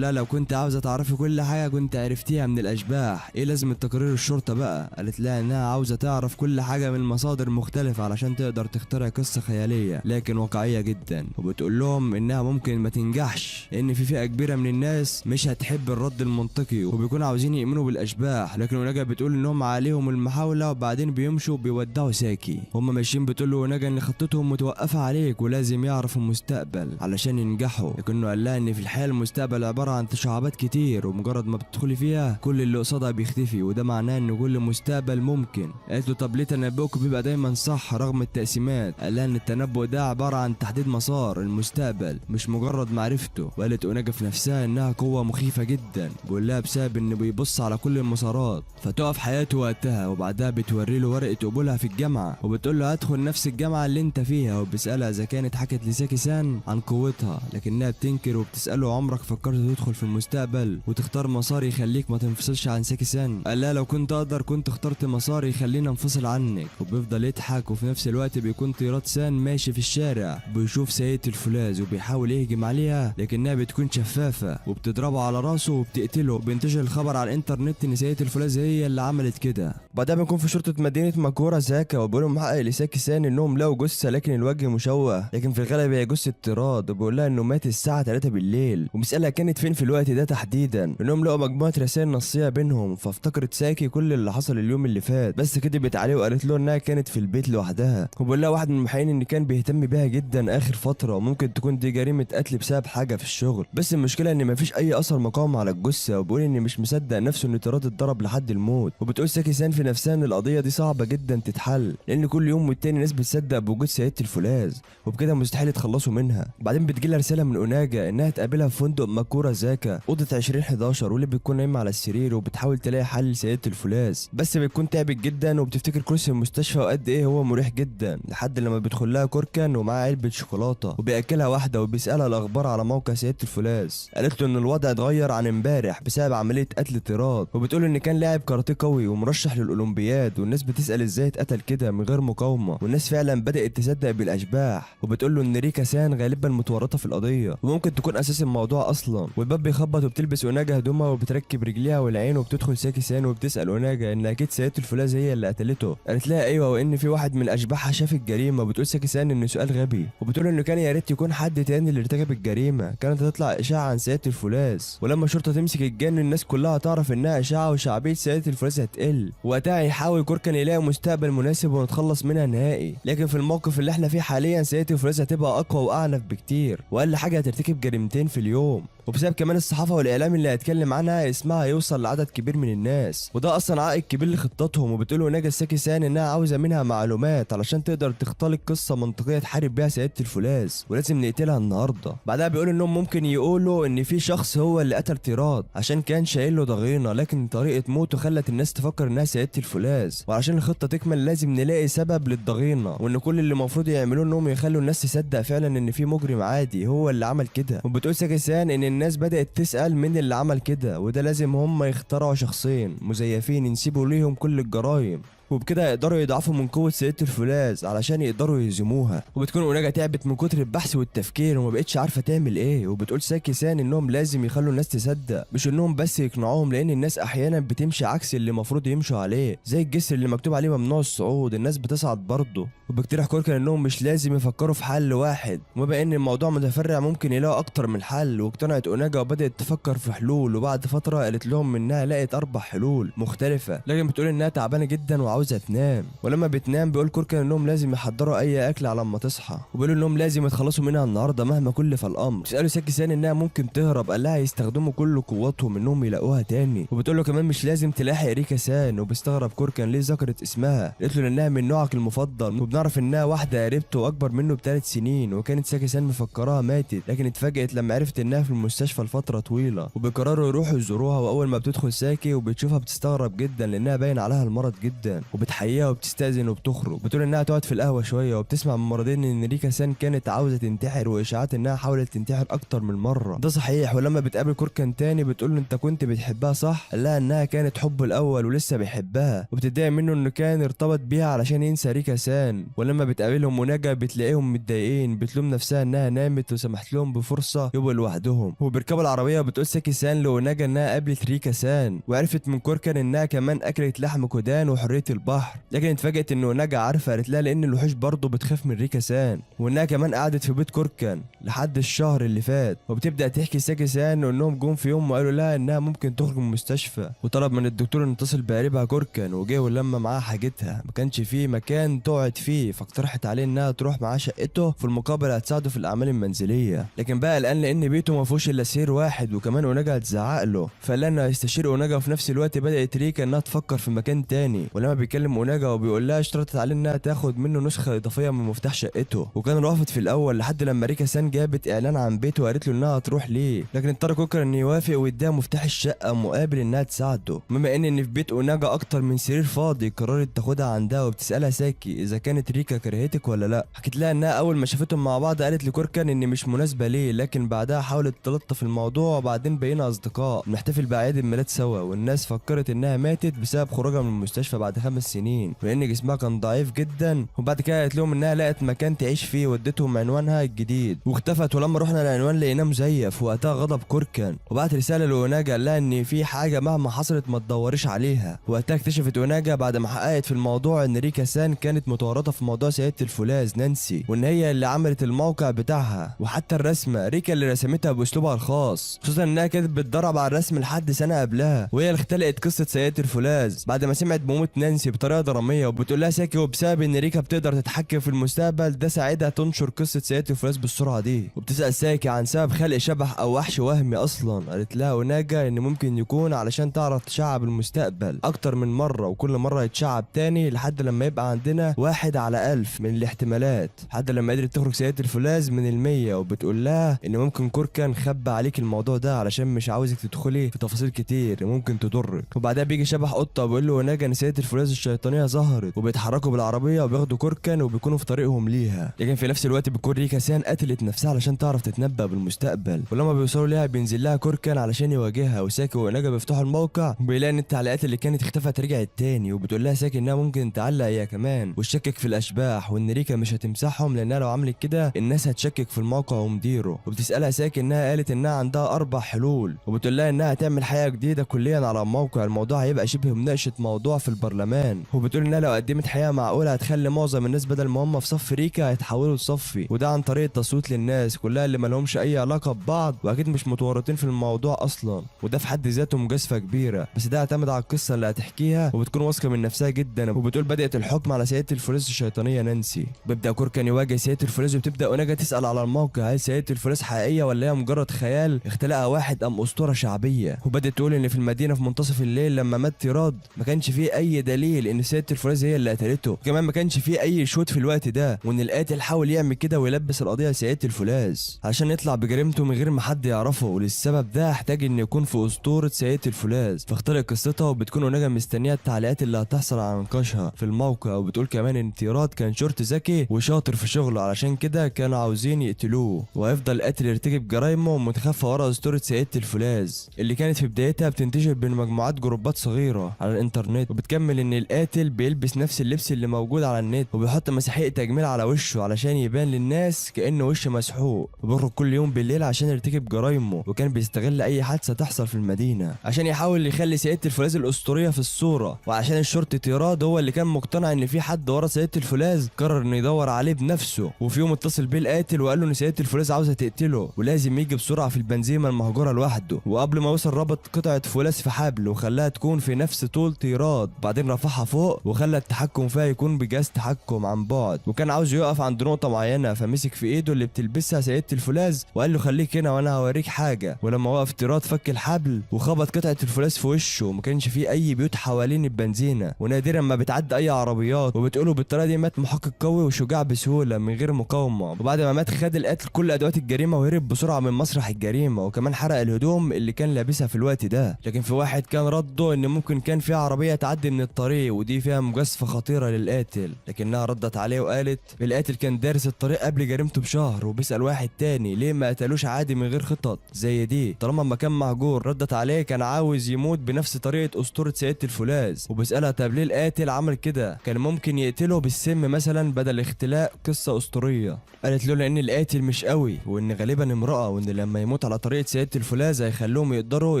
لها لو كنت عاوزه تعرفي كل حاجه كنت عرفتيها من الاشباح، ايه لازم تقرير الشرطه بقى؟ قالت لها انها عاوزه تعرف كل حاجه من مصادر مختلفه علشان تقدر تخترع قصه خياليه لكن واقعيه جدا. وبتقول لهم انها ممكن ما تنجحش لان في فئه كبيره من الناس مش هتحب الرد المنطقي وبيكونوا عاوزين يؤمنوا بالاشباح. لكن اوناجا بتقول انهم عليهم المحاوله وبعدين بيمشوا وبيودعوا ساكي. هم ماشيين بتقول له اوناجا ان خطتهم متوقفه عليك ولازم يعرفوا المستقبل علشان ينجحوا. لكنه قال لها ان في الحياه المستقبل عباره عن تشعبات كتير ومجرد ما بتدخلي فيها كل اللي قصادها بيختفي، وده معناه ان كل مستقبل ممكن. قالت له طب ليه تنبؤك بيبقى دايما صح رغم التقسيمات؟ قال لها ان التنبؤ ده عباره عن تحديد مسار المستقبل مش مجرد معرفته. وقالت اوناجا في نفسها انها قوه مخيفه جدا، بيقول لها بسبب انه بيبص على كل المسارات. فتقف حياته وقتها، وبعدها بتوري له ورقه قبولها في الجامعه وبتقول له هدخل نفس الجامعه اللي انت فيها. وبيسالها اذا كانت حكت لساكي سان عن قوتها، لكنها بتنكر. وبتساله عمرك فكرت تدخل في المستقبل وتختار مسار يخليك ما تنفصلش عن ساكي سان؟ قال لها لو كنت اقدر كنت اخترت مسار يخلينا انفصل عنك. وبيفضل يضحك، وفي نفس الوقت بيكون طيرات سان ماشي في الشارع بيشوف سيدة الفولاذ وبيحاول يهجم عليها، لكنها بتكون شفافه وبتضربه على راسه وبتقتله. وبينتشر الخبر على الانترنت ان سيدة الفولاذ هي اللي عملت كده. بعدها بنكون في شرطه مدينه ماكورا زاكا وبيقولوا محقق لساكي سان انهم لقوا جثه لكن الوجه مشوه، لكن في الغالب هي جثه طراد. وبيقول لها انه مات الساعه 3 بالليل، وبيسالها كانت فين في الوقت ده تحديدا. انهم لقوا مجموعه رسائل نصيه بينهم، فافتكرت ساكي كل اللي حصل اليوم اللي فات، بس كدبت عليه وقالت له انها كانت في البيت لوحدها. وبيقول لها واحد من المحققين ان كان بيهتم بيها جدا اخر فتره، وممكن تكون دي جريمه قتل بسبب حاجه في الشغل، بس المشكله ان مفيش اي اثر مقاومه على الجثه. وبيقول ان مش مصدق نفسه ان طراد اتضرب لحد الموت. وبتقول ساكي سان في نفسها ان القضيه دي صعبه جدا تتحل، لان كل يوم والتاني ناس بتصدق بوجود سيدة الفولاذ وبكده مستحيل يتخلصوا منها. بعدين بتجيلها رساله من اوناجا انها تقابلها في فندق ماكورا زاكا اوضه 2011، واللي بتكون نايمه على السرير وبتحاول تلاقي حل لسيدة الفولاذ، بس بتكون تعبت جدا وبتفتكر كرسي المستشفى وقد ايه هو مريح جدا، لحد لما بيدخل لها كركن ومعاه علبه شوكولاته وبياكلها واحده وبيسالها الاخبار على موقع سيدة الفولاذ. قالت له ان الوضع اتغير عن امبارح بسبب عمليه قتل طراد، وبتقول ان كان لاعب كاراتيه قوي ومرشح للاولمبياد، والناس بتسال ازاي اتقتل كده من غير مقاومه، والناس فعلا بدات تصدق بالاشباح. وبتقول له ان ريكا سان غالبا متورطه في القضيه وممكن تكون اساس الموضوع اصلا. والباب بيخبط وبتلبس اوناجا هدومها وبتركب رجليها والعين، وبتدخل ساكي سان وبتسال اوناجا ان اكيد سيدة الفولاذ هي اللي قتلته. قالت لها ايوه، وان في واحد من اشباحها شاف الجريمه. وبتقول ساكي سان ان سؤال غبي، وبتقول انه كان يا ريت يكون حد تاني اللي ارتكب الجريمه، كانت هتطلع اشاعه عن سيدة الفولاذ، ولما الشرطه تمسك الجن الناس كلها تعرف انها اشاعه وشعبيه سيدة الفولاذ هتقل. وقتها هيحاول كوركان يلاقي مستقبل مناسب ونتخلص منها نهائي، لكن في الموقف اللي احنا فيه حاليا سيدة الفولاذ هتبقى اقوى واعنف بكتير، واقل حاجه هترتكب جريمتين في اليوم. وبسبب كمان الصحافه والاعلام اللي هيتكلم عنها اسمها هيوصل لعدد كبير من الناس، وده اصلا عائق كبير لخطتهم. وبتقول ناجاساكي سان انها عاوزه منها معلومات علشان تقدر تختلق قصه منطقيه تحارب بيها سيده الفولاذ، ولازم نقتلها النهارده. بعدها بيقول انهم ممكن يقولوا ان في شخص هو اللي قتل تيراد عشان كان شايل له ضغينه، لكن طريقه موته خلت الناس تفكر انها سيده الفولاذ، وعشان الخطه تكمل لازم نلاقي سبب للضغينه، وان كل اللي المفروض يعملوه انهم يخلوا الناس تصدق فعلا ان في مجرم عادي هو اللي عمل كده. وبتقول ساكي سان ان الناس بدات تسال مين اللي عمل كده، وده لازم هم يخترعوا شخصين مزيفين ينسبوا ليهم كل الجرائم، وبكده يقدروا يضعفوا من قوة سيدة الفولاذ علشان يقدروا يهزموها. وبتكون اوناجا تعبت من كتر البحث والتفكير وما بقتش عارفة تعمل ايه. وبتقول ساكي سان انهم لازم يخلوا الناس تصدق، مش انهم بس يقنعوهم، لان الناس احيانا بتمشي عكس اللي المفروض يمشوا عليه، زي الجسر اللي مكتوب عليه ممنوع الصعود الناس بتصعد برضه. وبيقترح كوركان انهم مش لازم يفكروا في حل واحد، وبما ان الموضوع متفرع ممكن يلاقوا اكتر من حل. واقتنعت اوناجا وبدات تفكر في حلول، وبعد فترة قالت لهم انها لقت 4 حلول مختلفة، لكن بتقول انها تعبانة جدا وعاوزة تنام. ولما بتنام بيقول كوركان انهم لازم يحضروا اي اكل على ما تصحى، وبيقولوا انهم لازم يتخلصوا منها النهارده مهما كلف الامر. تسالوا ساكي سان انها ممكن تهرب، قال لها يستخدموا كل قوتهم انهم يلاقوها تاني. وبتقول له كمان مش لازم تلاحق ريكا سان. وبيستغرب كوركان ليه ذكرت اسمها، قالت له انها من نوعك المفضل، وبنعرف انها واحده قريبته اكبر منه ب3 سنين، وكانت ساكي سان مفكراها ماتت، لكن اتفاجئت لما عرفت انها في المستشفى لفتره طويله. وبيقرروا يروحوا يزوروها، واول ما بتدخل ساكي وبتشوفها بتستغرب جدا لانها باين عليها المرض جدا، وبتحييها وبتستأذن وبتخرج. بتقول انها تقعد في القهوه شويه، وبتسمع من ممرضين ان ريكا سان كانت عاوزه تنتحر، واشاعات انها حاولت تنتحر اكتر من مره. ده صحيح. ولما بتقابل كوركان تاني بتقول له انت كنت بتحبها صح؟ قال لها انها كانت حبه الاول ولسه بيحبها، وبتتضايق منه انه كان ارتبط بيها علشان ينسى ريكا سان. ولما بتقابلهم ونجا بتلاقيهم متضايقين، بتلوم نفسها انها نامت وسمحت لهم بفرصه يبقوا لوحدهم. وبيركبوا العربيه بتقول ساكي سان لونجا انها قابلت ريكا سان، وعرفت من كوركان انها كمان اكلت لحم كودان وحريه البحر، لكن اتفاجئت انه نجا عارفه. قالت لها لان الوحوش برضه بتخاف من ريكا سان، وانها كمان قعدت في بيت كوركان لحد الشهر اللي فات. وبتبدا تحكي ساكي سان انهم جم في يوم وقالوا لها انها ممكن تخرج من المستشفى، وطلب من الدكتور انه يتصل بقريبها كوركان، وجه ولما معاها حاجتها ما كانش فيه مكان تقعد فيه، فاقترحت عليه انها تروح معاه شقته في المقابل هتساعده في الاعمال المنزليه. لكن بقى قلقان لان بيته ما فيهوش الا سرير واحد، وكمان اوناجا هتزعق له، فقال انه هيستشير اوناجا. وفي نفس الوقت بدات ريكا انها تفكر في مكان تاني. ولما بيكلم اوناجا وبيقول لها اشترطت عليه انها تاخد منه نسخه اضافيه من مفتاح شقته، وكان رافض في الاول لحد لما ريكا سان جابت اعلان عن بيته وقالت له انها تروح ليه، لكن اضطر كوكر انه يوافق ويديها مفتاح الشقه مقابل انها تساعده. بما ان في بيت اوناجا اكتر من سرير فاضي قررت تاخدها عندها، وبتسالها ساكي اذا كانت ريكا كرهتك ولا لا. حكت لها انها اول ما شافتهم مع بعض قالت لكوركان ان مش مناسبه ليه، لكن بعدها حاولت تلطف الموضوع، وبعدين بقينا اصدقاء بنحتفل باعياد الميلاد سوا. والناس فكرت انها ماتت بسبب خروجها من المستشفى بعد 5 سنين، وان جسمها كان ضعيف جدا. وبعد كده قالت لهم انها لقت مكان تعيش فيه وادتهم عنوانها الجديد واختفت. ولما رحنا العنوان لقيناه مزيف، وقتها غضب كوركان وبعت رساله لاوناجا قال لها ان في حاجه مهما حصلت ما تدوريش عليها. وقتها اكتشفت اوناجا بعد ما حققت في الموضوع ان ريكا سان كانت متورطه في موضوع سيده الفولاذ نانسي، وان هي اللي عملت الموقع بتاعها، وحتى الرسمه ريكا اللي رسمتها باسلوبها الخاص، خصوصا انها كانت بتدرب على الرسم لحد سنه قبلها، وهي اللي اختلقت قصه سيده الفولاذ بعد ما سمعت بموت نانسي بطريقه دراميه. وبتقول لها ساكي وبسبب ان ريكا بتقدر تتحكم في المستقبل ده ساعدها تنشر قصه سيده الفولاذ بالسرعه دي. وبتسال ساكي عن سبب خلق شبح او وحش وهمي اصلا. قالت لها اوناجا ان ممكن يكون علشان تعرف تشعب المستقبل اكتر من مره، وكل مره يتشعب تاني لحد لما يبقى عندنا 1 على 1000 من الاحتمالات، لحد لما قدرت تخرج سيده الفولاذ من ال100. وبتقول لها ان ممكن كوركان خبى عليك الموضوع ده علشان مش عاوزك تدخلي في تفاصيل كتير ممكن تضرك. وبعدها بيجي شبح قطه وبيقول له اوناجا ان سيده الفولاذ الشيطانيه ظهرت، وبيتحركوا بالعربيه وبياخدوا كوركان وبيكونوا في طريقهم ليها. لكن في نفس الوقت بتكون ريكا سان قتلت نفسها علشان تعرف تتنبأ بالمستقبل. ولما بيوصلوا ليها بينزل لها كوركان علشان يواجهها، وساكي واوناجا بيفتحوا الموقع وبيلاقي ان التعليقات اللي كانت اختفت رجعت تاني. وبتقول لها ساكي انها ممكن تعلق هي كمان وتشكك في الاشباح، وان ريكا مش هتمسحهم لانها لو عملت كده الناس هتشكك في الموقع ومديره. وبتسالها ساكي انها قالت انها عندها 4 حلول، وبتقول لها انها هتعمل حياه جديده كليا على الموقع. الموضوع هيبقى شبه مناقشه موضوع في البرلمان، كمان، وبتقول انها لو قدمت حقيقه معقوله هتخلي معظم الناس بدل ما هم في صف ريكا هيتحولوا لصفي، وده عن طريق التصويت للناس كلها اللي مالهمش اي علاقه ببعض واكيد مش متورطين في الموضوع اصلا، وده في حد ذاته مجازفه كبيره، بس ده اعتمد على القصه اللي هتحكيها وبتكون واثقه من نفسها جدا. وبتقول بدات الحكم على سيده الفولاذ الشيطانيه نانسي. بيبدا كوركان يواجه سيده الفولاذ وبتبدا اوناجا تسال على الموقع، هل سيده الفولاذ حقيقيه ولا هي مجرد خيال اختلقها واحد ام اسطوره شعبيه. وبدات تقول ان في المدينه في منتصف الليل لما مات تيراد ما كانش فيه اي دليل ان سيده الفولاذ هي اللي قتلته، كمان ما كانش فيه اي شهود في الوقت ده، وان القاتل حاول يعمل كده ويلبس القضيه لسيده الفولاذ عشان يطلع بجريمته من غير ما حد يعرفه، وللسبب ده احتاج ان يكون في اسطوره سيده الفولاذ. فاخترق قصتها وبتكون اوناجا مستنيه التعليقات اللي هتحصل على نقاشها في الموقع، وبتقول كمان ان تيراد كان شرطي ذكي وشاطر في شغله علشان كده كانوا عاوزين يقتلوه، وهيفضل القاتل يرتكب جرايمه متخفى ورا اسطوره سيده الفولاذ اللي كانت في بدايتها بتنتشر بين مجموعات جروبات صغيره على الانترنت. وبتكمل ان القاتل بيلبس نفس اللبس اللي موجود على النت وبيحط مسيحيه تجميل على وشه علشان يبان للناس كانه وش مسحوق، وبيخرج كل يوم بالليل عشان يرتكب جرايمه، وكان بيستغل اي حادثه تحصل في المدينه عشان يحاول يخلي سيده الفولاذ الاسطوريه في الصوره. وعشان الشرطي تيراد هو اللي كان مقتنع ان في حد ورا سيده الفولاذ قرر انه يدور عليه بنفسه، وفي يوم اتصل بيه القاتل وقال له ان سيده الفولاذ عاوزه تقتله ولازم يجي بسرعه في البنزيمه المهجوره لوحده، وقبل ما يوصل ربط قطعه فولاذ في حبل وخلاها تكون في نفس طول تيراد، بعدين رفعها فوق وخلى التحكم فيها يكون بجهاز تحكم عن بعد، وكان عاوز يقف عند نقطه معينه فمسك في ايده اللي بتلبسها سيده الفولاذ وقال له خليك هنا وانا هوريك حاجه. ولما وقف تيراد فك الحبل وخبط قطعه الفولاذ في وشه، وما كانش فيه اي بيوت حوالين البنزينه ونادرا ما بتعدي اي عربيات، وبتقولوا بالطريقه دي مات محقق قوي وشجاع بسهوله من غير مقاومه. وبعد ما مات خد القاتل كل ادوات الجريمه وهرب بسرعه من مسرح الجريمه، وكمان حرق الهدوم اللي كان لابسها في الوقت ده. لكن في واحد كان رده ان ممكن كان في عربيه تعدي من الطريق ودي فيها مجازفه خطيره للقاتل، لكنها ردت عليه وقالت القاتل كان دارس الطريق قبل جريمته بشهر وبيسال واحد تاني ليه ما قتلوش عادي من غير خطط زي دي طالما المكان مهجور. ردت عليه كان عاوز يموت بنفس طريقه اسطوره سيده الفولاذ، وبيسالها طب ليه القاتل عمل كده، كان ممكن يقتله بالسم مثلا بدل اختلاق قصه اسطوريه. قالت له لان القاتل مش قوي وان غالبا امراه، وان لما يموت على طريقه سيده الفولاذ هيخلوهم يقدروا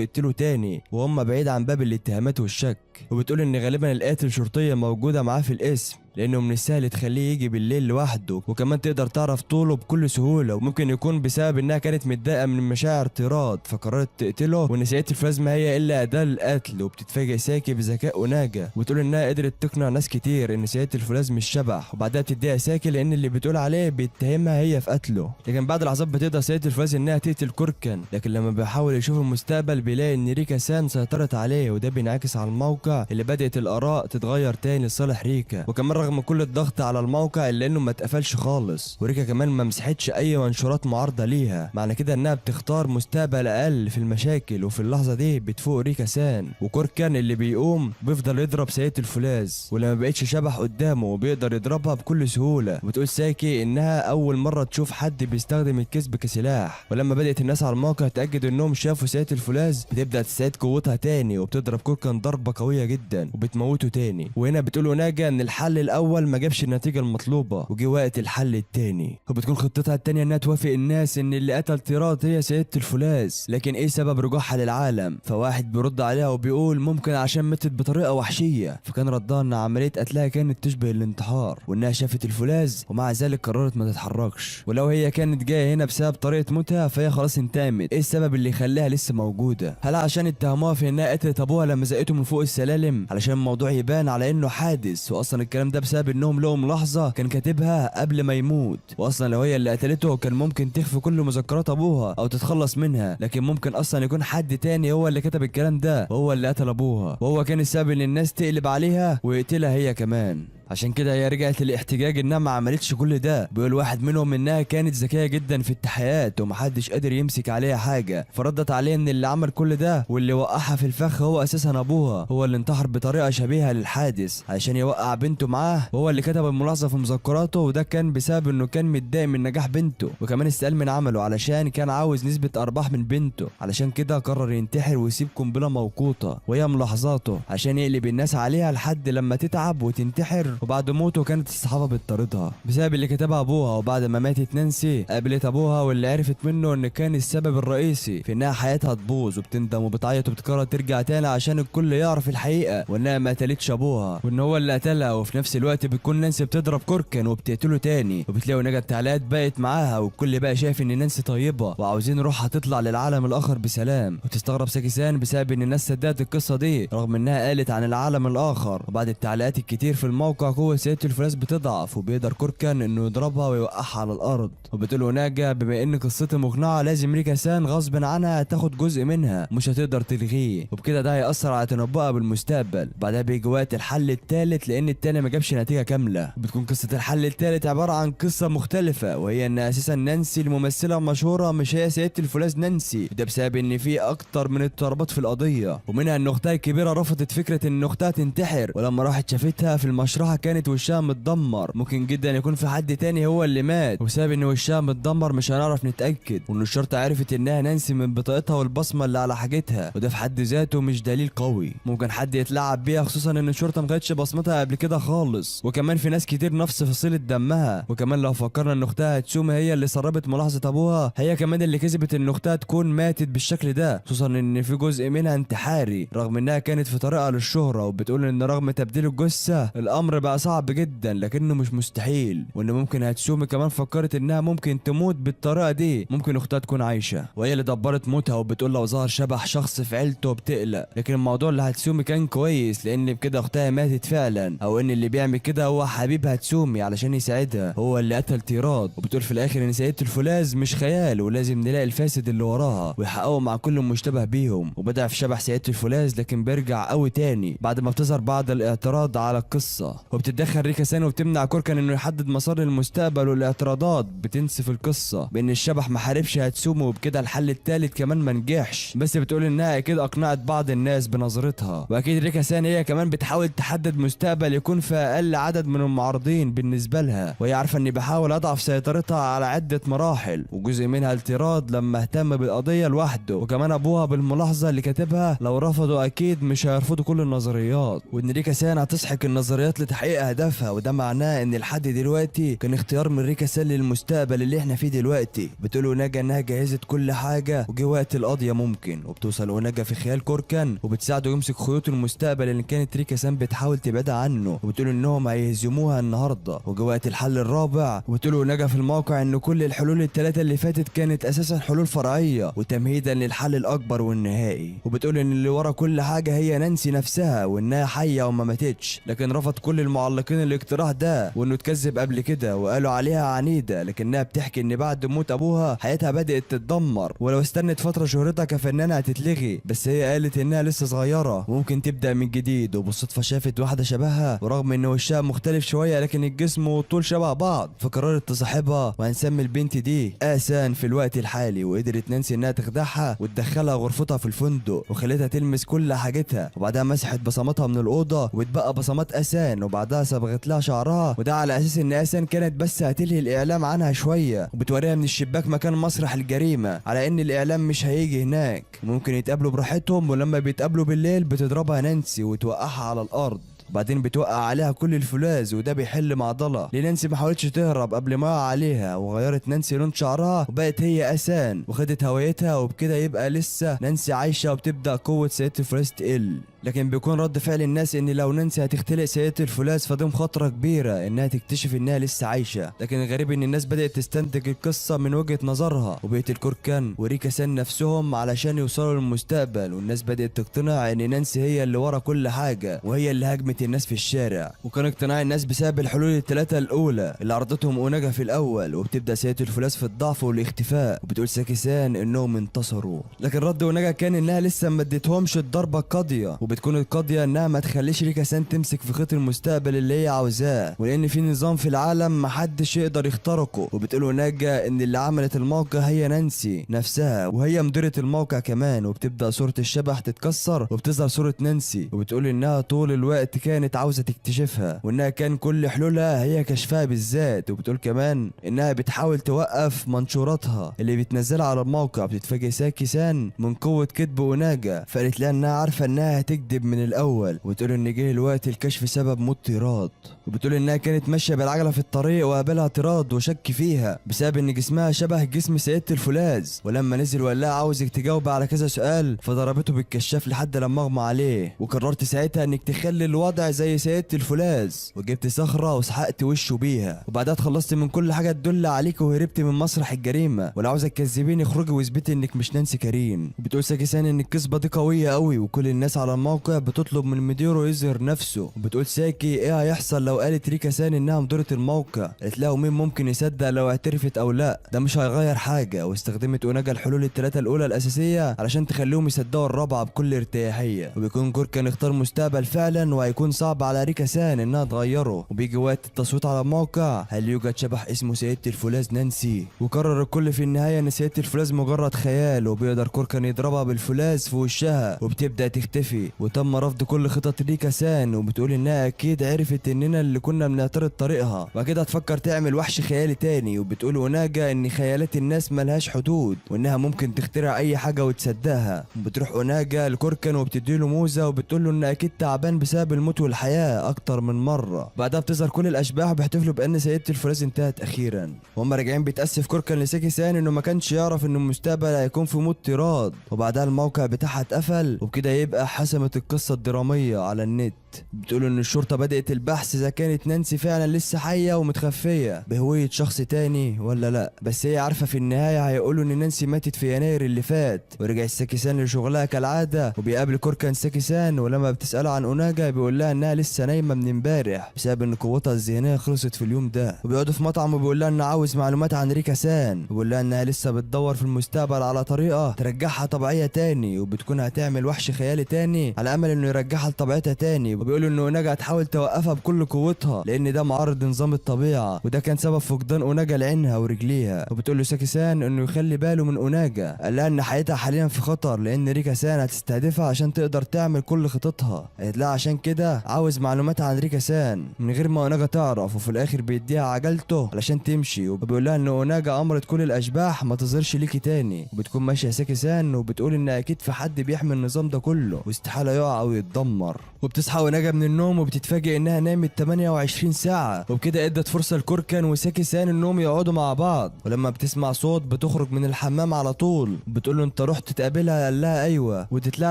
يقتلوا تاني وهم بعيد عن باب الاتهامات والشك. وبتقول ان غالبا القاتل شرطيه موجوده معاه في الاسم لانه من السهل تخليه يجي بالليل لوحده، وكمان تقدر تعرف طوله بكل سهوله، وممكن يكون بسبب انها كانت متضايقه من مشاعر تيراد فقررت تقتله، وان سيده الفولاذ ما هي الا اداه للقتل. وبتتفاجئ ساكي بذكاء اوناجا وتقول انها قدرت تقنع ناس كتير ان سيده الفولاذ مش شبح، وبعدها بتديها ساكي لان اللي بتقول عليه بيتهمها هي في قتله. لكن بعد لحظات بتقدر سيده الفولاذ انها تقتل كوركان، لكن لما بيحاول يشوف المستقبل بيلاقي ان ريكا سان سيطرت عليه، وده بينعكس على الموقع اللي بدات الاراء تتغير تاني لصالح ريكا. وكمان رغم كل الضغط على الموقع الا انه ما اتقفلش خالص، وريكا كمان ما مسحتش اي منشورات معارضه ليها، معنى كده انها بتختار مستقبل اقل في المشاكل. وفي اللحظه دي بتفوق ريكا سان وكوركان اللي بيقوم بيفضل يضرب سيده الفولاذ، ولما بقتش شبح قدامه وبيقدر يضربها بكل سهوله. وبتقول ساكي انها اول مره تشوف حد بيستخدم الكذب كسلاح، ولما بدات الناس على الموقع تاكد انهم شافوا سيده الفولاذ بتبدا تستعيد قوتها تاني وبتضرب كوركان ضربه قويه جدا وبتموته تاني. وهنا بتقول اوناجا ان الحل الاول ما جابش النتيجه المطلوبه وجي وقت الحل التاني، وبتكون خطتها التانيه انها توافق الناس ان اللي قتل تيراد هي سيده الفولاذ، لكن ايه سبب رجوعها للعالم؟ فواحد بيرد عليها وبيقول ممكن عشان ماتت بطريقه وحشيه، فكان ردها ان عمليه قتلها كانت تشبه الانتحار وانها شافت الفولاذ ومع ذلك قررت ما تتحركش، ولو هي كانت جايه هنا بسبب طريقه موتها فهي خلاص انتقمت. ايه السبب اللي يخليها لسه موجوده؟ هل عشان اتهموها في انها قتلت ابوها لما زقته من فوق السلالم علشان الموضوع يبان على انه حادث، واصلا الكلام ده بسبب انهم لهم لحظه كان كاتبها قبل ما يموت، واصلا لو هي اللي قتلته كان ممكن تخفي كل مذكرات ابوها او تتخلص منها، لكن ممكن اصلا يكون حد تاني هو اللي كتب الكلام ده وهو اللي قتل ابوها، وهو كان السبب ان الناس تقلب عليها ويقتلها هي كمان. عشان كده هي رجعت للاحتجاج انها ما عملتش كل ده. بيقول واحد منهم انها كانت ذكيه جدا في التحقيقات ومحدش قادر يمسك عليها حاجه، فردت عليه ان اللي عمل كل ده واللي وقعها في الفخ هو اساسا ابوها، هو اللي انتحر بطريقه شبيهه للحادث علشان يوقع بنته معاه، وهو اللي كتب الملاحظه في مذكراته، وده كان بسبب انه كان متضايق من نجاح بنته وكمان استقال من عمله علشان كان عاوز نسبه ارباح من بنته، علشان كده قرر ينتحر ويسيب قنبله موقوته وهي ملاحظاته عشان يقلب الناس عليها لحد لما تتعب وتنتحر وبعد موته كانت الصحافه بتطاردها بسبب اللي كتبها ابوها. وبعد ما ماتت نانسي قابلت ابوها واللي عرفت منه ان كان السبب الرئيسي في انها حياتها تبوظ، وبتندم وبتعيط وبتقرر ترجع تاني عشان الكل يعرف الحقيقه وانها ما قتلتش ابوها وان هو اللي قتلها. وفي نفس الوقت بتكون نانسي بتضرب كوركن وبتقتله تاني، وبتلاقوا نجا التعليقات بقت معاها والكل بقى شايف ان نانسي طيبه وعاوزين روحها تطلع للعالم الاخر بسلام. وتستغرب ساكي-سان بسبب ان الناس صدقت القصه دي رغم انها قالت عن العالم الاخر. وبعد التعليقات الكتير في الموقع قوه سيدة الفولاذ بتضعف وبيقدر كوركن انه يضربها ويوقعها على الارض. وبتقول ناجا بما ان قصتي مقنعه لازم ريكا-سان غصب عنها تاخد جزء منها مش هتقدر تلغيه، وبكده ده هيأثر على تنبؤها بالمستقبل. بعدها بيجي وقت الحل الثالث لان التاني ما جابش نتيجه كامله. بتكون قصه الحل الثالث عباره عن قصه مختلفه، وهي ان اساسا نانسي الممثله المشهوره مش هي سيدة الفولاذ نانسي، ده بسبب ان في اكتر من اضطرابات في القضيه، ومنها ان اختها الكبيره رفضت فكره ان اختها تنتحر، ولما راحت شافتها في المشرحه كانت وشها متدمر. ممكن جدا يكون في حد تاني هو اللي مات، وبسبب ان وشها متدمر مش هنعرف نتاكد، وان الشرطه عرفت انها نانسي من بطاقتها والبصمه اللي على حاجتها، وده في حد ذاته مش دليل قوي. ممكن حد يتلعب بيها خصوصا ان الشرطه ما خدتش بصمتها قبل كده خالص، وكمان في ناس كتير نفس فصيله دمها. وكمان لو فكرنا ان اختها هتسومي هي اللي سربت ملاحظه ابوها، هي كمان اللي كسبت ان اختها تكون ماتت بالشكل ده، خصوصا ان في جزء منها انتحاري رغم انها كانت في طريقها للشهره. وبتقول ان رغم تبديل الجثه الامر بقى صعب جدا لكنه مش مستحيل، وان ممكن هتسومي كمان فكرت انها ممكن تموت بالطريقه دي، ممكن اختها تكون عايشه وهي اللي دبرت موتها. وبتقول لو ظهر شبح شخص في عيلته بتقلق، لكن الموضوع اللي هتسومي كان كويس لان بكده اختها ماتت فعلا، او ان اللي بيعمل كده هو حبيب هتسومي علشان يساعدها هو اللي قتل تيراد. وبتقول في الاخر ان سيدة الفولاذ مش خيال ولازم نلاقي الفاسد اللي وراها ويحققوا مع كل مشتبه بيهم. وبدأ في شبح سيدة الفولاذ لكن بيرجع قوي تاني بعد ما بتظهر بعض الاعتراض على القصه، وبتتدخل ريكا-سان وبتمنع كوركن انه يحدد مسار المستقبل، والاعتراضات بتنسف القصه بان الشبح ما حاربش هتسومي، وبكده الحل الثالث كمان ما نجحش. بس بتقول انها اكيد اقنعت بعض الناس بنظرتها، واكيد ريكا-سان هي كمان بتحاول تحدد مستقبل يكون في اقل عدد من المعارضين بالنسبه لها، وهي عارفه اني بحاول اضعف سيطرتها على عده مراحل، وجزء منها التيراد لما اهتم بالقضيه لوحده، وكمان ابوها بالملاحظه اللي كاتبها لو رفضوا اكيد مش هيرفضوا كل النظريات، وان ريكا-سان هتسحق النظريات لتحقيق اهدافها. وده معناه ان لحد دلوقتي كان اختيار من ريكا-سان للمستقبل اللي احنا فيه دلوقتي. بتقول اوناجا انها جهزت كل حاجه وجه وقت القضيه ممكن، وبتوصل اوناجا في خيال كوركن وبتساعده يمسك خيوط المستقبل اللي كانت ريكا-سان بتحاول تبعدها عنه، وبتقول انهم هيهزموها النهارده وجه وقت الحل الرابع. وبتقول اوناجا في الموقع ان كل الحلول الثلاثه اللي فاتت كانت اساسا حلول فرعيه وتمهيدا للحل الاكبر والنهائي. وبتقول ان اللي ورا كل حاجه هي نانسي نفسها وانها حيه وما ماتتش، لكن رفض كل المعلقين الاقتراح ده وانه اتكذب قبل كده وقالوا عليها عنيده، لكنها بتحكي ان بعد موت ابوها حياتها بدات تتدمر، ولو استنت فتره شهرتها كفنانه هتتلغي، بس هي قالت انها لسه صغيره وممكن تبدا من جديد. وبالصدفه شافت واحده شبهها ورغم ان وشها مختلف شويه لكن الجسم والطول شبه بعض، فقررت تصاحبها وهنسمي البنت دي آسان في الوقت الحالي. وقدرت نانسي انها تخدعها وتدخلها غرفتها في الفندق وخلتها تلمس كل حاجتها، وبعدها مسحت بصماتها من الاوضه واتبقى بصمات آسان، وبعدها صبغت لها شعرها، وده على اساس ان آسان كانت بس هتلهي الاعلام عنها شويه، وبتوريها من الشباك مكان مسرح الجريمه على ان الاعلام مش هيجي هناك وممكن يتقابلوا براحتهم، ولما بيتقابلوا بالليل بتضربها نانسي وتوقعها على الارض، وبعدين بتوقع عليها كل الفولاذ وده بيحل معضله لنانسي ما حاولتش تهرب قبل ما يقع عليها، وغيرت نانسي لون شعرها وبقت هي آسان وخدت هويتها، وبكده يبقى لسه نانسي عايشه وبتبدا قوه سيدة الفولاذ تقل. لكن بيكون رد فعل الناس ان لو نانسي هتختلق سيدة الفولاذ فدي مخاطره كبيره انها تكتشف انها لسه عايشه، لكن الغريب ان الناس بدات تستنتج القصه من وجهه نظرها، وبقت كوركن وريكا-سان نفسهم علشان يوصلوا للمستقبل، والناس بدات تقتنع ان نانسي هي اللي ورا كل حاجه وهي اللي هاجمت الناس في الشارع. وكان اقتناع الناس بسبب الحلول الثلاثه الاولى اللي عرضتهم اوناجا في الاول، وبتبدا سيدة الفولاذ في الضعف والاختفاء، وبتقول ساكي-سان انهم انتصروا، لكن رد اوناجا كان انها لسه ما اديتهمش الضربه القاضيه، وبتكون القاضيه انها ما تخليش ريكا-سان تمسك في خيط المستقبل اللي هي عاوزاه، ولان في نظام في العالم محدش يقدر يخترقه. وبتقول اوناجا ان اللي عملت الموقع هي نانسي نفسها وهي مديرة الموقع كمان، وبتبدا صوره الشبح تتكسر وبتظهر صوره نانسي، وبتقول انها طول الوقت كانت عاوزه تكتشفها وانها كان كل حلولها هي كشفها بالذات. وبتقول كمان انها بتحاول توقف منشوراتها اللي بتنزلها على الموقع. بتتفاجئ ساكي-سان من قوه كذب اوناجا، فقالت لها انها عارفه انها هتكذب بتكذب من الاول، وبتقول ان جه الوقت الكشف سبب موت طيراد، وبتقول انها كانت ماشيه بالعجله في الطريق وقابلها طيراد وشك فيها بسبب ان جسمها شبه جسم سيدة الفولاذ، ولما نزل وقال لها عاوزك تجاوب على كذا سؤال فضربته بالكشاف لحد لما اغمى عليه، وقررت ساعتها انك تخلي الوضع زي سيدة الفولاذ، وجبت صخره وسحقت وشه بيها، وبعدها اتخلصت من كل حاجه تدل عليك وهربت من مسرح الجريمه، ولو عاوزك تكذبيني اخرجي واثبتي انك مش نانسي كريم. بتقول ساكي-سان ان الكذبه دي قويه قوي وكل الناس على الموقع بتطلب من مديره يظهر نفسه، وبتقول ساكي ايه هيحصل لو قالت ريكا-سان انها مديره الموقع، قالت لها ومين ممكن يصدق لو اعترفت او لا، ده مش هيغير حاجه، واستخدمت اوناجا الحلول الثلاثه الاولى الاساسيه علشان تخليهم يصدقوا الرابعه بكل ارتياحيه، وبيكون جوركان اختار مستقبل فعلا وهيكون صعب على ريكا-سان انها تغيره، وبيجي وقت التصويت على الموقع هل يوجد شبح اسمه سيدة الفولاذ نانسي، وقرر الكل في النهايه ان سيدة الفولاذ مجرد خيال، وبيقدر كوركان يضربها بالفولاذ في وشها وبتبدا تختفي، وتم رفض كل خطط ريكا-سان، وبتقول انها اكيد عرفت اننا اللي كنا بنعترض طريقها واكيد هتفكر تعمل وحش خيالي تاني، وبتقول اوناجا ان خيالات الناس ملهاش حدود وانها ممكن تخترع اي حاجه وتصدقها، وبتروح اوناجا لكوركان وبتديله موزه وبتقول له ان اكيد تعبان بسبب الموت والحياه اكتر من مره، بعدها بتظهر كل الاشباح وبيحتفلوا بان سيدة الفولاذ انتهت اخيرا، وهم راجعين بيتاسف كوركان لساكي-سان انه ما كانش يعرف ان المستقبل هيكون في موت طيراد، وبعدها الموقع بتاعها اتقفل، وبكده يبقى حسمت القصه الدراميه على النت. بتقول ان الشرطه بدات البحث اذا كانت نانسي فعلا لسه حيه ومتخفيه بهويه شخص تاني ولا لا، بس هي عارفه في النهايه هيقولوا ان نانسي ماتت في يناير اللي فات، ورجعت ساكي-سان لشغلها كالعاده، وبيقابل كوركان ساكي-سان، ولما بتساله عن اوناجا بيقول لها انها لسه نايمه من امبارح بسبب ان قوتها الذهنيه خلصت في اليوم ده، وبيقعدوا في مطعم وبيقول لها انه عاوز معلومات عن ريكا-سان، وبيقول لها انها لسه بتدور في المستقبل على طريقه ترجعها طبيعيه تاني، وبتكون هتعمل وحش خيالي تاني على امل انه يرجعها لطبيعتها تاني، وبيقولوا ان اوناجا هتحاول توقفها بكل قوتها لان ده معارض لنظام الطبيعه، وده كان سبب فقدان اوناجا لعينها ورجليها، وبتقول له ساكي-سان انه يخلي باله من اوناجا، قال لها ان حياتها حاليا في خطر لان ريكا-سان هتستهدفها عشان تقدر تعمل كل خططها، قالت لها عشان كده عاوز معلومات عن ريكا-سان من غير ما اوناجا تعرف، وفي الاخر بيديها عجلته علشان تمشي، وبيقول لها ان اوناجا امرت كل الاشباح ما تظهرش ليكي تاني، وبتكون ماشيه ساكي-سان وبتقول ان اكيد في حد بيحمي النظام ده كله واستحاله يقع او يتدمر، وبتصحى اوناجا من النوم وبتتفاجئ انها نامت 28 ساعه، وبكده ادت فرصه لكوركان وساكي-سان انهم يقعدوا مع بعض، ولما بتسمع صوت بتخرج من الحمام على طول، بتقول له انت رحت تقابلها، قال لها ايوه، وادت لها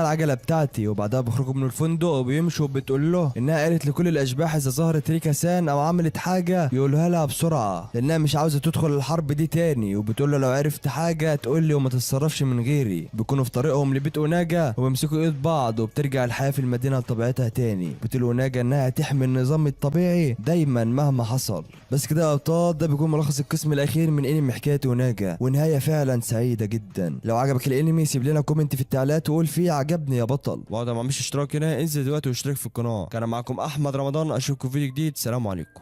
العجله بتاعتي، وبعدها بيخرجوا من الفندق وبيمشوا، وبتقول له انها قالت لكل الاشباح اذا ظهرت ريكا-سان او عملت حاجه يقولها لها بسرعه لانها مش عاوزه تدخل الحرب دي تاني، وبتقول له لو عرفت حاجه تقول لي وما تتصرفش من غيري. بيكونوا في طريقهم لبيت اوناجا وبيمسكوا ايد بعض وبترجع الحياه في المدينه لطبيعتها تاني، بتقول اوناجا انها تحمي النظام الطبيعي دايما مهما حصل. بس كده يا ابطال ده بيكون ملخص القسم الاخير من انمي حكايه اوناجا، ونهايه فعلا سعيده جدا. لو عجبك الانمي سيب لنا كومنت في التعليقات وقول فيه عجبني يا بطل، وهذا ما عملش اشتراك هنا انزل دلوقتي واشترك في القناه. كان معاكم احمد رمضان، اشوفكم في فيديو جديد، سلام عليكم.